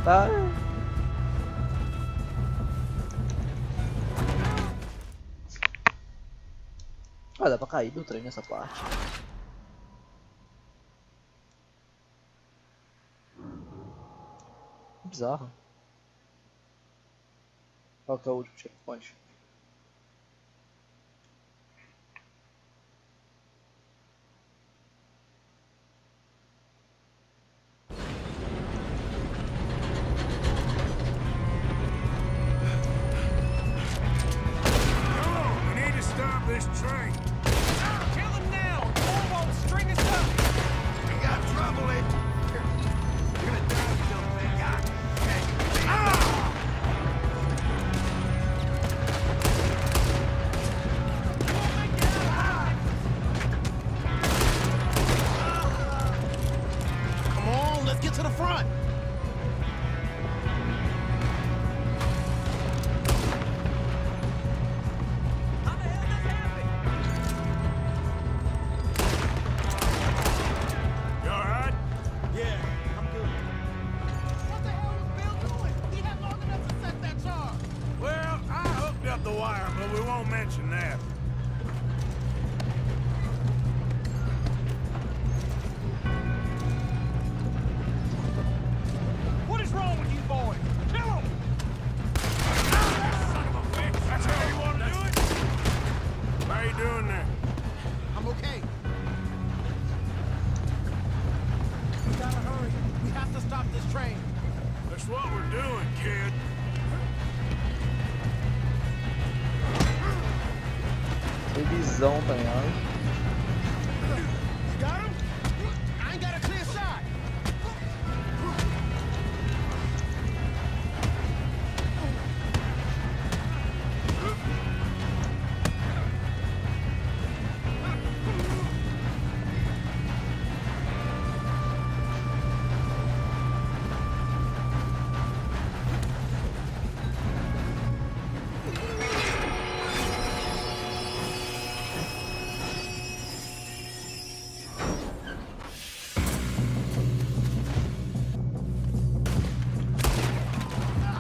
Tá. Ah, dá pra cair do trem nessa parte. Bizarro. Qual que é o último checkpoint? We need to stop this train. Kill him now! Or won't string us up! We got trouble in here. You're gonna die, you little thing. Come on, let's get to the front. You alright? Yeah, I'm good. What the hell was Bill doing? He had long enough to set that charge. Well, I hooked up the wire, but we won't mention that. What is wrong with you boys? Kill him! Son of a bitch! That's how you want to do it? How you doing there? I'm okay. We gotta hurry. We have to stop this train. That's what we're doing, kid. Revisão, tá ligado? You got him? I ain't got a clear shot.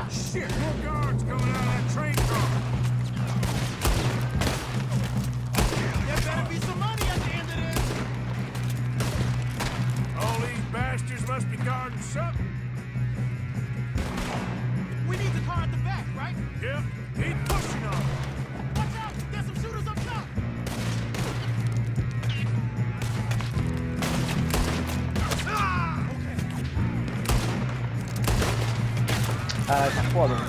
Shit, more guards coming out of that train car. There better be some money at the end of this. All these bastards must be guarding something. We need the car at the back, right? Yep, keep pushing on. Watch out, there's some shooters up top. Ah, tá foda, mano.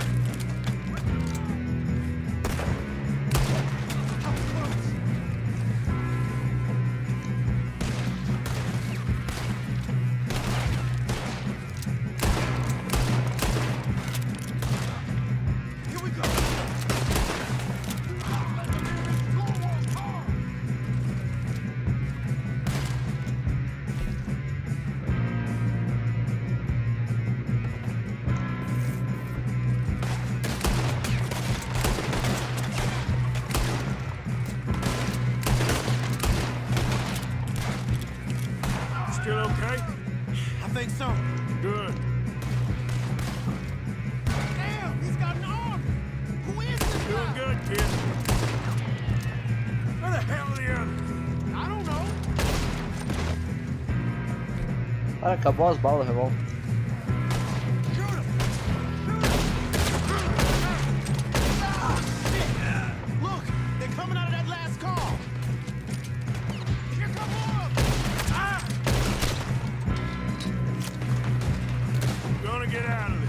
Still okay? I think so. Good. Damn, he's got an arm! Who is this Doing guy? good, kid. Where the hell are the others? I don't know. Cara, acabou as balas, revólver. Look, they're coming out of that last call. Here come more of them. Gonna get out of this.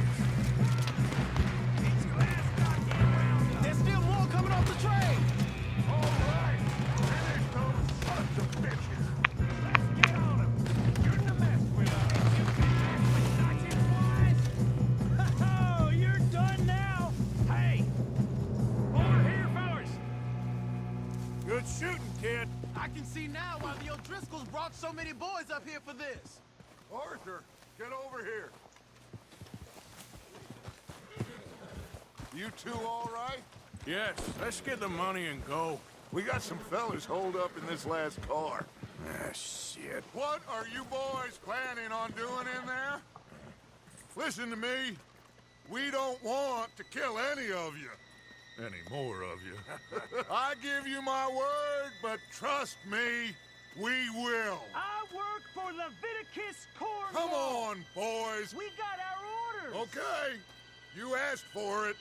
There's still more coming off the train. All right. Finish those sons of bitches. Let's get on them. You're in the mess with us. You can't mess with Dutch's boys. Oh, you're done now. Hey, over here, fellas. Good shooting, kid. I can see now why the O'Driscolls brought so many boys up here for this. Arthur, get over here. You two all right? Yes, let's get the money and go. We got some fellas holed up in this last car. Ah, shit. What are you boys planning on doing in there? Listen to me. We don't want to kill any of you. Any more of you. I give you my word, but trust me, we will. I work for Leviticus Corps. Come on, boys. We got our orders. Okay. You asked for it.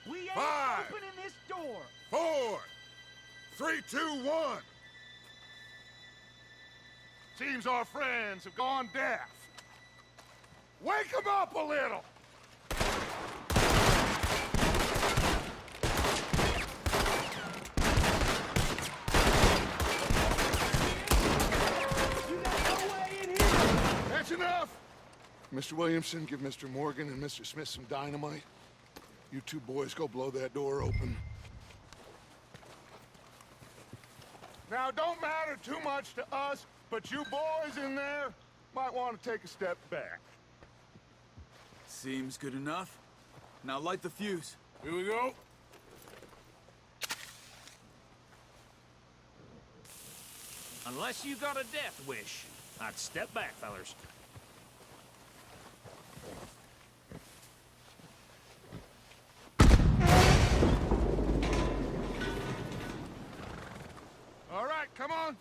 We ain't 5, opening this door. 4, 3, 2, 1. Seems our friends have gone deaf. Wake them up a little. You got no way in here. That's enough. Mr. Williamson, give Mr. Morgan and Mr. Smith some dynamite. You two boys go blow that door open. Now, don't matter too much to us, but you boys in there might want to take a step back. Seems good enough. Now light the fuse. Here we go. Unless you got a death wish, I'd step back, fellers. All right, come on.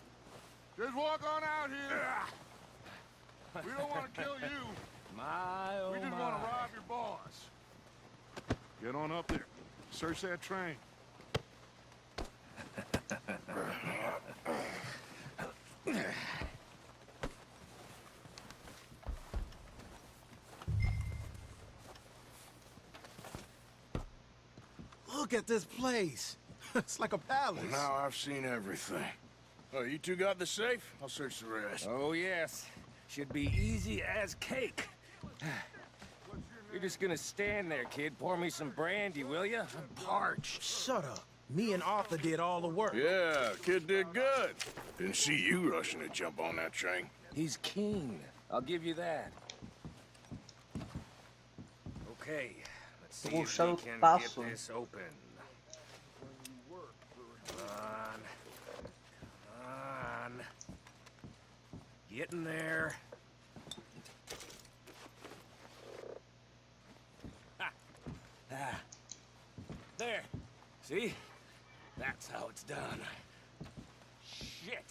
Just walk on out here. We don't want to kill you. My, oh We just want to rob your boss. Get on up there. Search that train. Look at this place. It's like a palace. Well, now I've seen everything. Oh, you two got the safe? I'll search the rest. Oh, yes. Should be easy as cake. You're just gonna stand there, kid. Pour me some brandy, will ya? I'm parched. Shut up. Me and Arthur did all the work. Yeah, kid did good. Didn't see you rushing to jump on that train. He's keen. I'll give you that. Okay, let's see if we can get this open. Come on. Get in there. Ah. There. See? That's how it's done. Shit.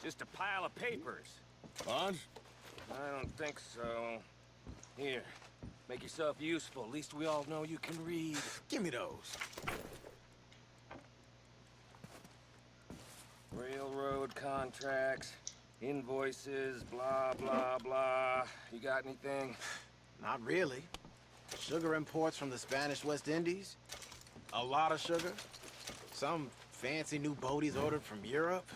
Just a pile of papers. Bonds? I don't think so. Here. Make yourself useful. At least we all know you can read. Give me those. Railroad contracts, invoices, blah, blah, blah. You got anything? Not really. Sugar imports from the Spanish West Indies? A lot of sugar? Some fancy new boat he's ordered from Europe?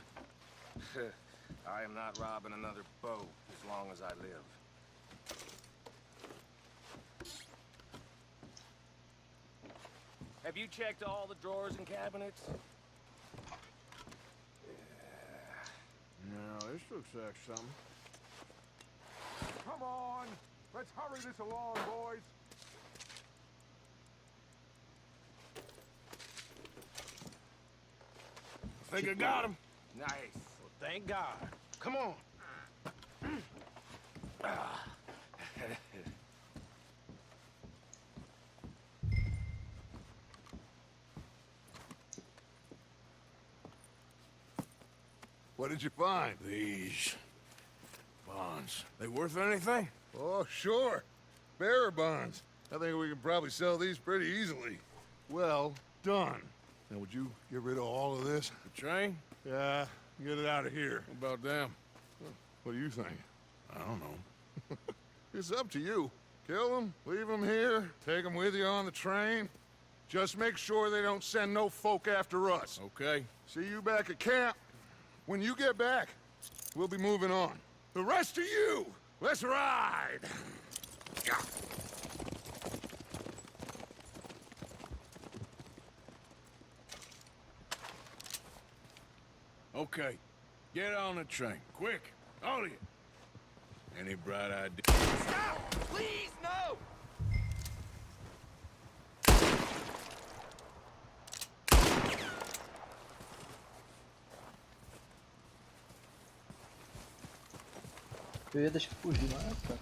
I am not robbing another boat as long as I live. Have you checked all the drawers and cabinets? No, this looks like something. Come on! Let's hurry this along, boys! I think I got him. Nice. Well, thank God. Come on. What did you find? These bonds. They worth anything? Oh, sure. Bearer bonds. I think we can probably sell these pretty easily. Well done. Now, would you get rid of all of this? The train? Yeah, get it out of here. What about them? What do you think? I don't know. It's up to you. Kill them, leave them here, take them with you on the train. Just make sure they don't send no folk after us. Okay. See you back at camp. When you get back, we'll be moving on. The rest of you, let's ride! Okay. Get on the train. Quick. All of you. Any bright idea? Stop! Please, no! Eu ia deixar fugir, mas tá.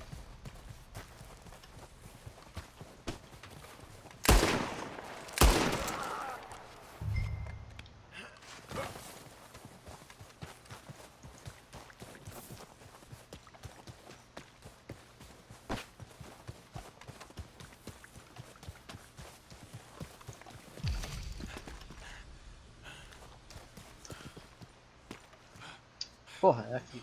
Porra, é aqui.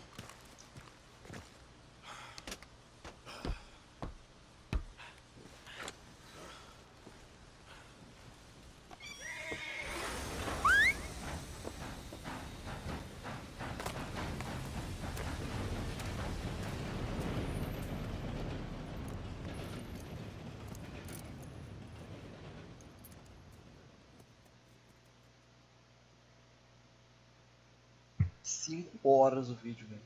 Cinco horas o vídeo, velho.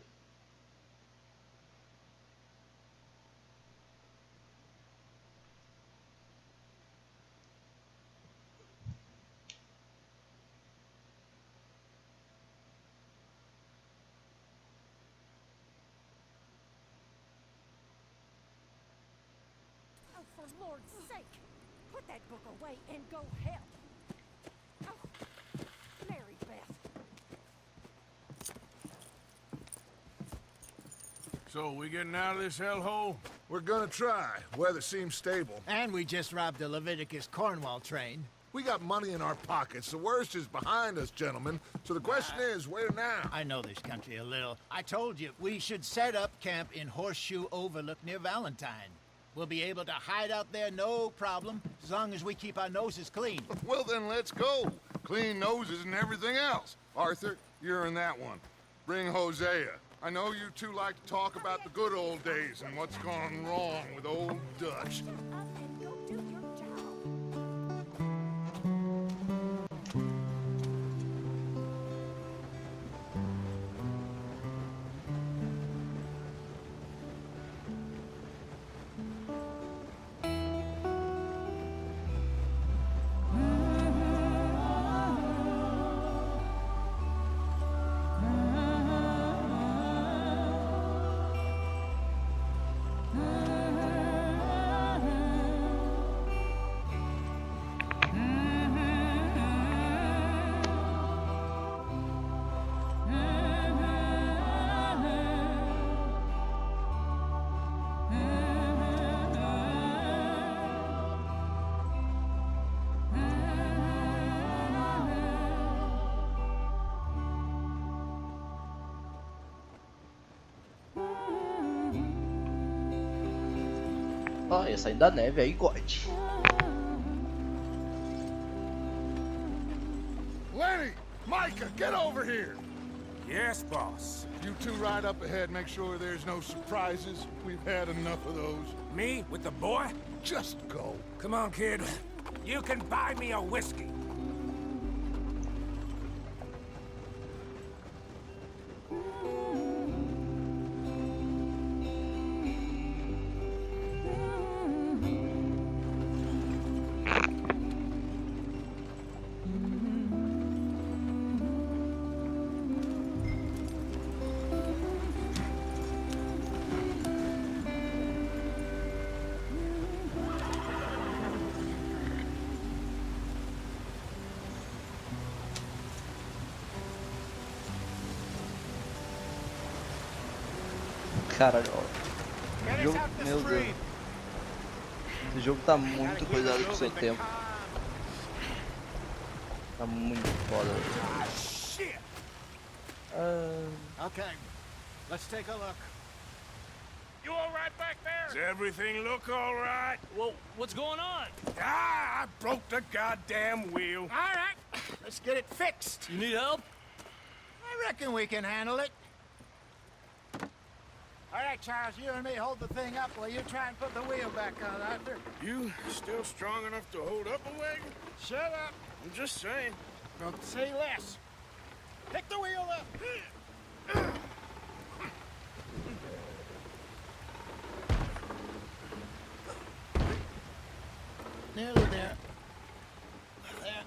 Oh, for Lord's sake, put that book away and go help. Oh, Mary Beth. So, we getting out of this hellhole? We're gonna try. Weather seems stable. And we just robbed a Leviticus Cornwall train. We got money in our pockets. The worst is behind us, gentlemen. So the question is, where now? I know this country a little. I told you, we should set up camp in Horseshoe Overlook near Valentine. We'll be able to hide out there no problem, as long as we keep our noses clean. Well, then let's go. Clean noses and everything else. Arthur, you're in that one. Bring Hosea. I know you two like to talk about the good old days and what's gone wrong with old Dutch. Ó, ia sair da neve aí, God. Lenny! Micah, get over here! Yes, boss. You two ride up ahead, make sure there's no surprises. We've had enough of those. Me with the boy? Just go. Come on, kid. You can buy me a whiskey. Caralho, ó. O jogo, meu Deus. Esse jogo tá muito cuidado com o seu tempo. Tá muito foda. Okay, let's take a look. You all right back there? Does everything look all right? Well, what's going on? I broke the goddamn wheel. All right, let's get it fixed. You need help? I reckon we can handle it. All right, Charles, you and me hold the thing up while you try and put the wheel back on, Arthur. You still strong enough to hold up a wagon? Shut up. I'm just saying. Don't say less. Pick the wheel up. Nearly there. There.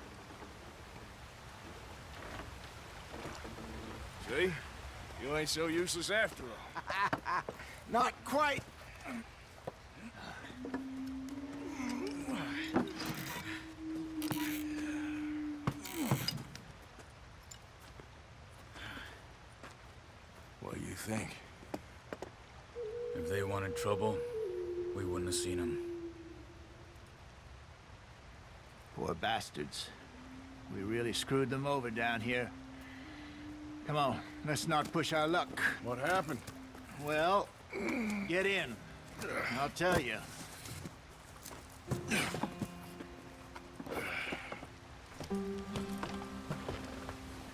See? You ain't so useless after all. Not quite. What do you think? If they wanted trouble, we wouldn't have seen them. Poor bastards. We really screwed them over down here. Come on, let's not push our luck. What happened? Well, get in. I'll tell you.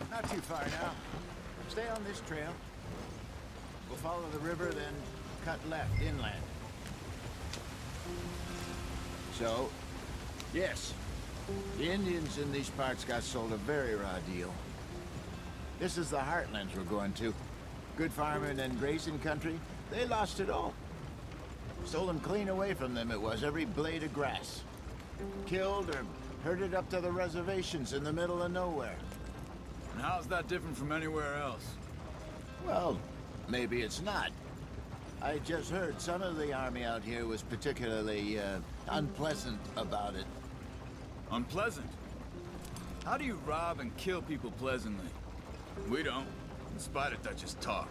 Not too far now. Stay on this trail. We'll follow the river, then cut left inland. So, yes, the Indians in these parts got sold a very raw deal. This is the heartlands we're going to. Good farming and grazing country, they lost it all. Stolen clean away from them it was, every blade of grass. Killed or herded up to the reservations in the middle of nowhere. And how's that different from anywhere else? Well, maybe it's not. I just heard some of the army out here was particularly, unpleasant about it. Unpleasant? How do you rob and kill people pleasantly? We don't, in spite of Dutch's talk.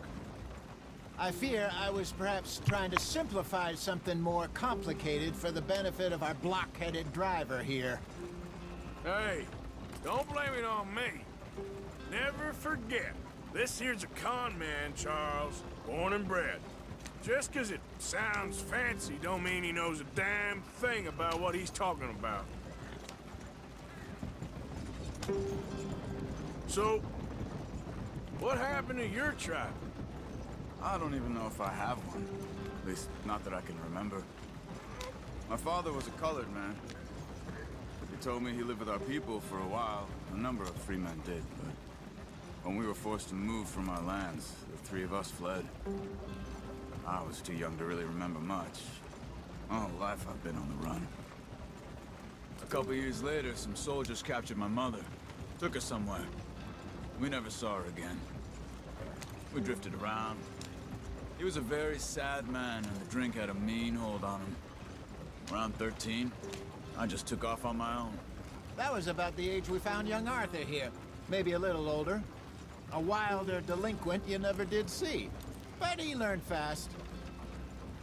I fear I was perhaps trying to simplify something more complicated for the benefit of our block-headed driver here. Hey, don't blame it on me. Never forget, this here's a con man, Charles, born and bred. Just 'cause it sounds fancy don't mean he knows a damn thing about what he's talking about. So, what happened to your tribe? I don't even know if I have one. At least, not that I can remember. My father was a colored man. He told me he lived with our people for a while. A number of free men did, but when we were forced to move from our lands, the three of us fled. I was too young to really remember much. My whole life I've been on the run. A couple years later, some soldiers captured my mother. Took her somewhere. We never saw her again. We drifted around. He was a very sad man, and the drink had a mean hold on him. Around 13, I just took off on my own. That was about the age we found young Arthur here. Maybe a little older. A wilder delinquent you never did see. But he learned fast.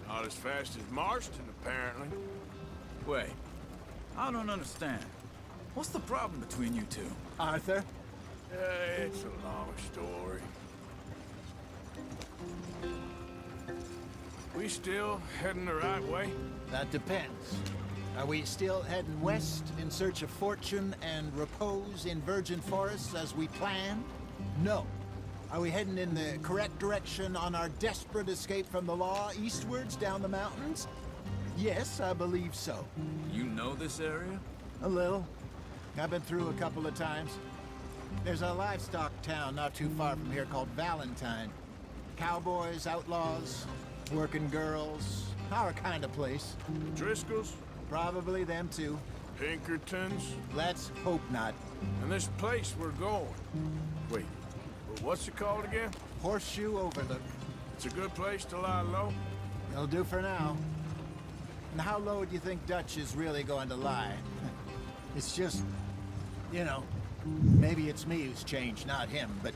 Not as fast as Marston, apparently. Wait, I don't understand. What's the problem between you two? Arthur? It's a long story. We still heading the right way? That depends. Are we still heading west in search of fortune and repose in virgin forests as we planned? No. Are we heading in the correct direction on our desperate escape from the law eastwards down the mountains? Yes, I believe so. You know this area? A little. I've been through a couple of times. There's a livestock town not too far from here called Valentine. Cowboys, outlaws, working girls, our kind of place. Driscolls? Probably them too. Pinkertons? Let's hope not. And this place we're going. Wait, what's it called again? Horseshoe Overlook. It's a good place to lie low? It'll do for now. And how low do you think Dutch is really going to lie? It's just, you know, maybe it's me who's changed, not him, but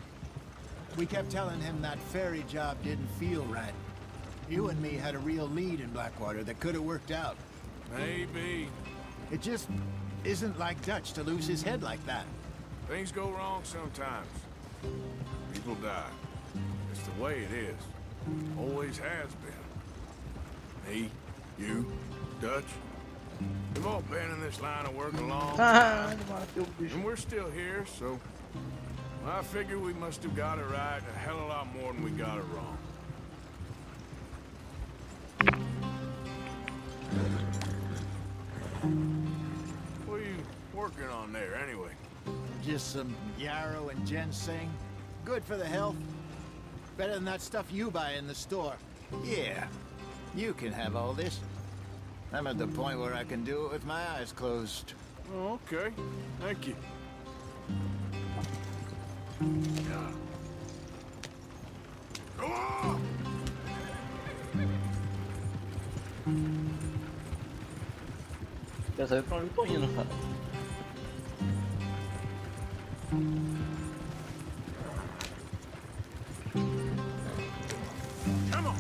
we kept telling him that ferry job didn't feel right. You and me had a real lead in Blackwater that could have worked out. Maybe. It just isn't like Dutch to lose his head like that. Things go wrong sometimes. People die. It's the way it is. Always has been. Me, you, Dutch. We've all been in this line of work a long time. And we're still here, so I figure we must have got it right a hell of a lot more than we got it wrong. What are you working on there, anyway? Just some yarrow and ginseng. Good for the health. Better than that stuff you buy in the store. Yeah, you can have all this. I'm at the point where I can do it with my eyes closed. Oh, okay. Thank you. Go on! Quer saber pra onde eu tô indo, cara. Come on!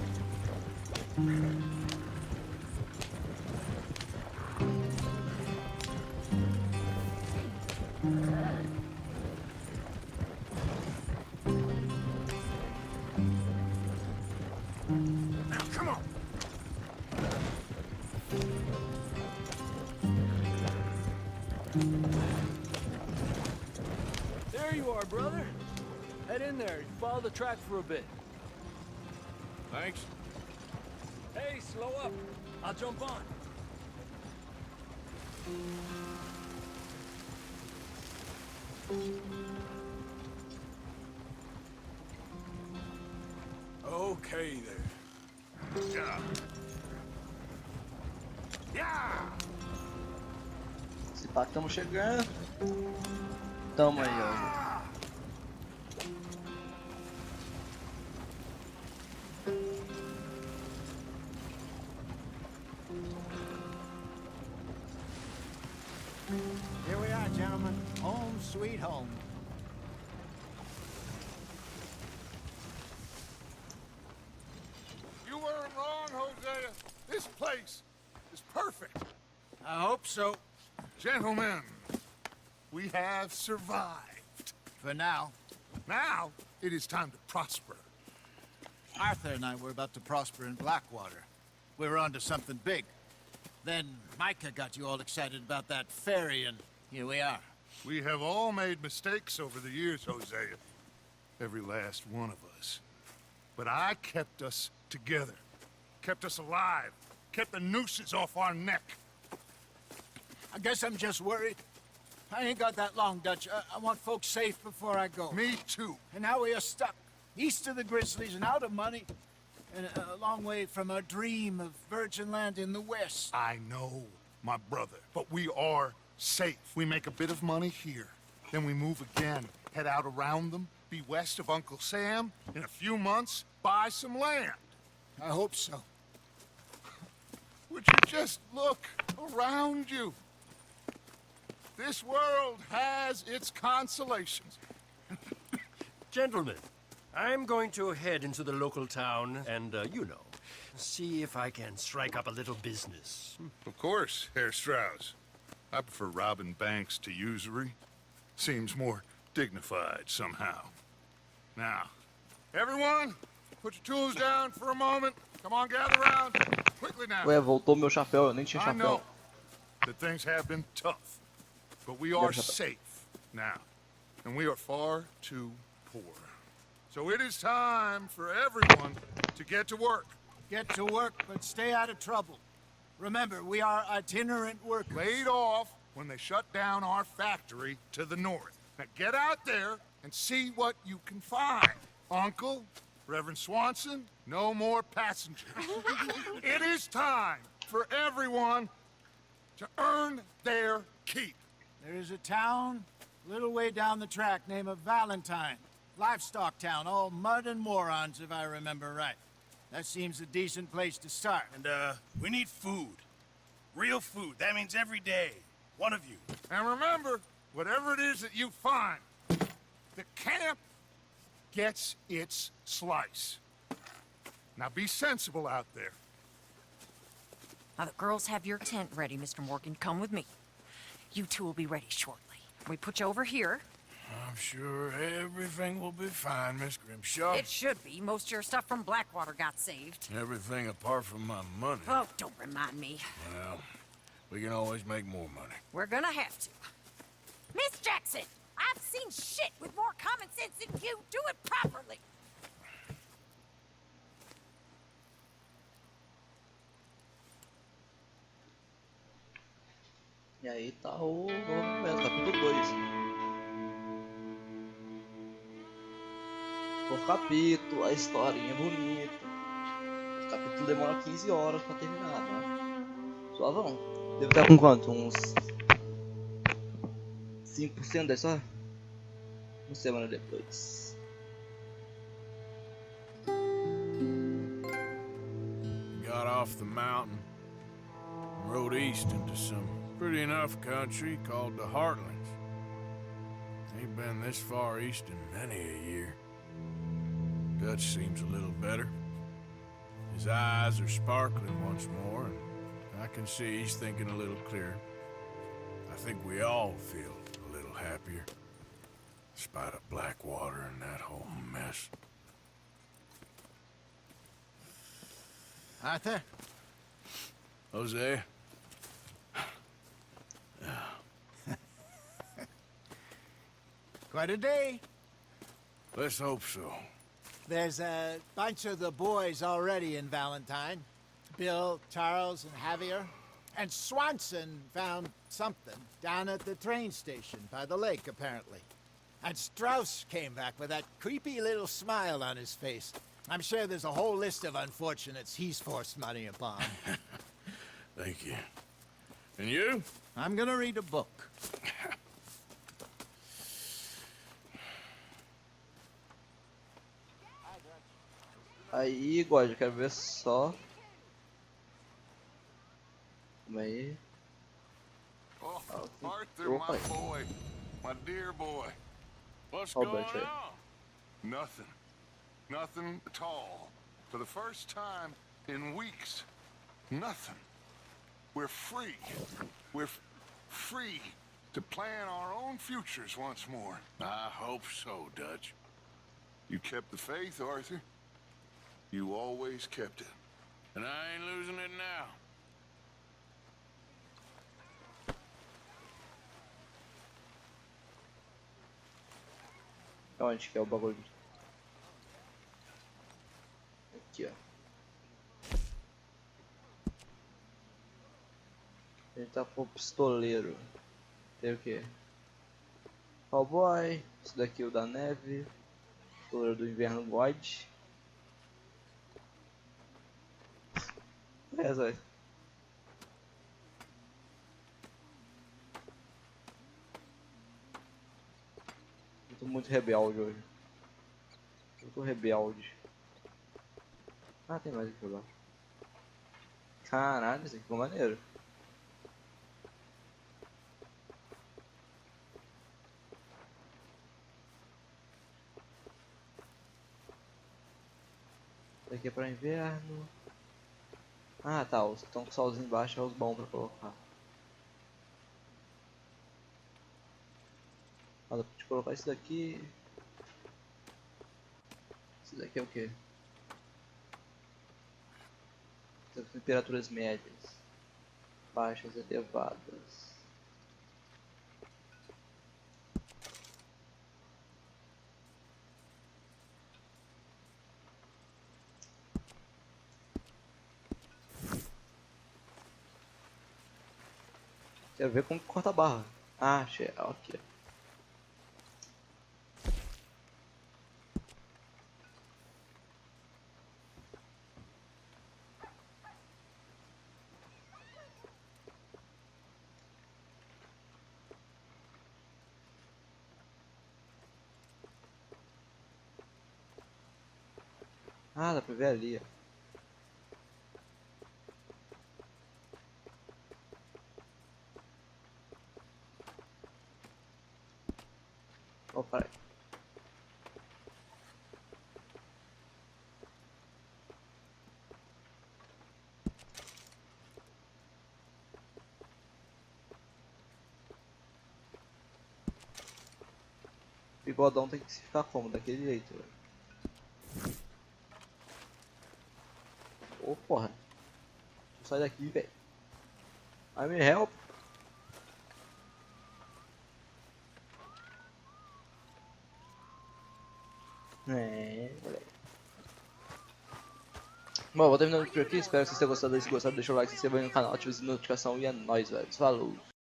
Now, come on! There you are, brother. Head in there. Follow the track for a bit. Thanks. Hey, slow up. I'll jump on. Okay there. Yeah. Yeah! Se pá, tamo chegando. Tamo aí, ó. Here we are, gentlemen. Home sweet home. You weren't wrong, Hosea. This place is perfect. I hope so. Gentlemen, we have survived. For now. Now, it is time to prosper. Arthur and I were about to prosper in Blackwater. We were onto something big. Then Micah got you all excited about that ferry, and here we are. We have all made mistakes over the years, Hosea. Every last one of us. But I kept us together. Kept us alive. Kept the nooses off our neck. I guess I'm just worried. I ain't got that long, Dutch. I want folks safe before I go. Me too. And now we are stuck. East of the Grizzlies and out of money. And a long way from our dream of virgin land in the west. I know, my brother. But we are safe. We make a bit of money here. Then we move again. Head out around them. Be west of Uncle Sam. In a few months, buy some land. I hope so. Would you just look around you? This world has its consolations. Gentlemen, I'm going to head into the local town and, you know, see if I can strike up a little business. Of course, Herr Strauss. I prefer robbing banks to usury. Seems more dignified somehow. Now, everyone, put your tools down for a moment. Come on, gather around. Quickly now. Ué, voltou meu chapéu, eu nem tinha I chapéu. know that things have been tough, but we are safe now, and we are far too poor. So it is time for everyone to get to work. Get to work, but stay out of trouble. Remember, we are itinerant workers. Laid off when they shut down our factory to the north. Now get out there and see what you can find. Uncle, Reverend Swanson, no more passengers. It is time for everyone to earn their keep. There is a town a little way down the track named Valentine. Livestock town, all mud and morons, if I remember right. That seems a decent place to start. And, we need food. Real food. That means every day. One of you. And remember, whatever it is that you find, the camp gets its slice. Now be sensible out there. Now the girls have your tent ready, Mr. Morgan. Come with me. You two will be ready shortly. We put you over here. I'm sure everything will be fine, Miss Grimshaw. It should be. Most of your stuff from Blackwater got saved. Everything apart from my money. Oh, don't remind me. Well, we can always make more money. We're gonna have to. Miss Jackson, I've seen shit with more common sense than you. Do it properly. E aí tá o movimento, capítulo 2. Novo capítulo, a historinha é bonita. O capítulo demora 15 horas pra terminar, mas suavão. Deve estar com quanto? Uns 5% da história? Uma semana depois. Got off the mountain and rode east into some pretty enough country called the Heartlands. Ain't been this far east in many a year. Dutch seems a little better. His eyes are sparkling once more, and I can see he's thinking a little clearer. I think we all feel a little happier, in spite of Blackwater and that whole mess. Arthur? Jose? Quite a day. Let's hope so. There's a bunch of the boys already in Valentine. Bill, Charles, and Javier. And Swanson found something down at the train station by the lake, apparently. And Strauss came back with that creepy little smile on his face. I'm sure there's a whole list of unfortunates he's forced money upon. Thank you. And you? I'm gonna read a book. Aí, God, eu quero ver só. Calma aí. Oh, Arthur, Opa. my boy. My dear boy. What's Oh, going betcha. on? Nothing. Nothing at all. For the first time in weeks. Nothing. We're free. We're free to plan our own futures once more. I hope so, Dutch. You kept the faith, Arthur. You always kept it. And I ain't losing it now. Onde que é o bagulho? Aqui, ó. A gente tá com o pistoleiro. Tem o que? Cowboy. Esse daqui é o da neve. Pistoleiro do inverno God. É, Zé. Eu tô muito rebelde hoje. Eu tô rebelde. Ah, tem mais aqui embaixo. Caralho, isso aqui ficou maneiro. Isso aqui é pra inverno. Ah, tá, os que estão com solzinho embaixo é os bons pra colocar. Ah, dá pra te colocar isso daqui. Isso daqui é o quê? Temperaturas médias, baixas, elevadas. Quero ver como corta a barra. Ah, achei. Ok. Ah, dá pra ver ali, ó. Oh, peraí. O bigodão tem que ficar como? Daquele jeito, velho. Ô, porra. Sai daqui, velho. I me help. Moleque. Bom, vou terminando por aqui. Espero que vocês tenham gostado. Se gostaram, deixa o like, se inscreva aí no canal, ative a notificação e é nóis, velho. Falou.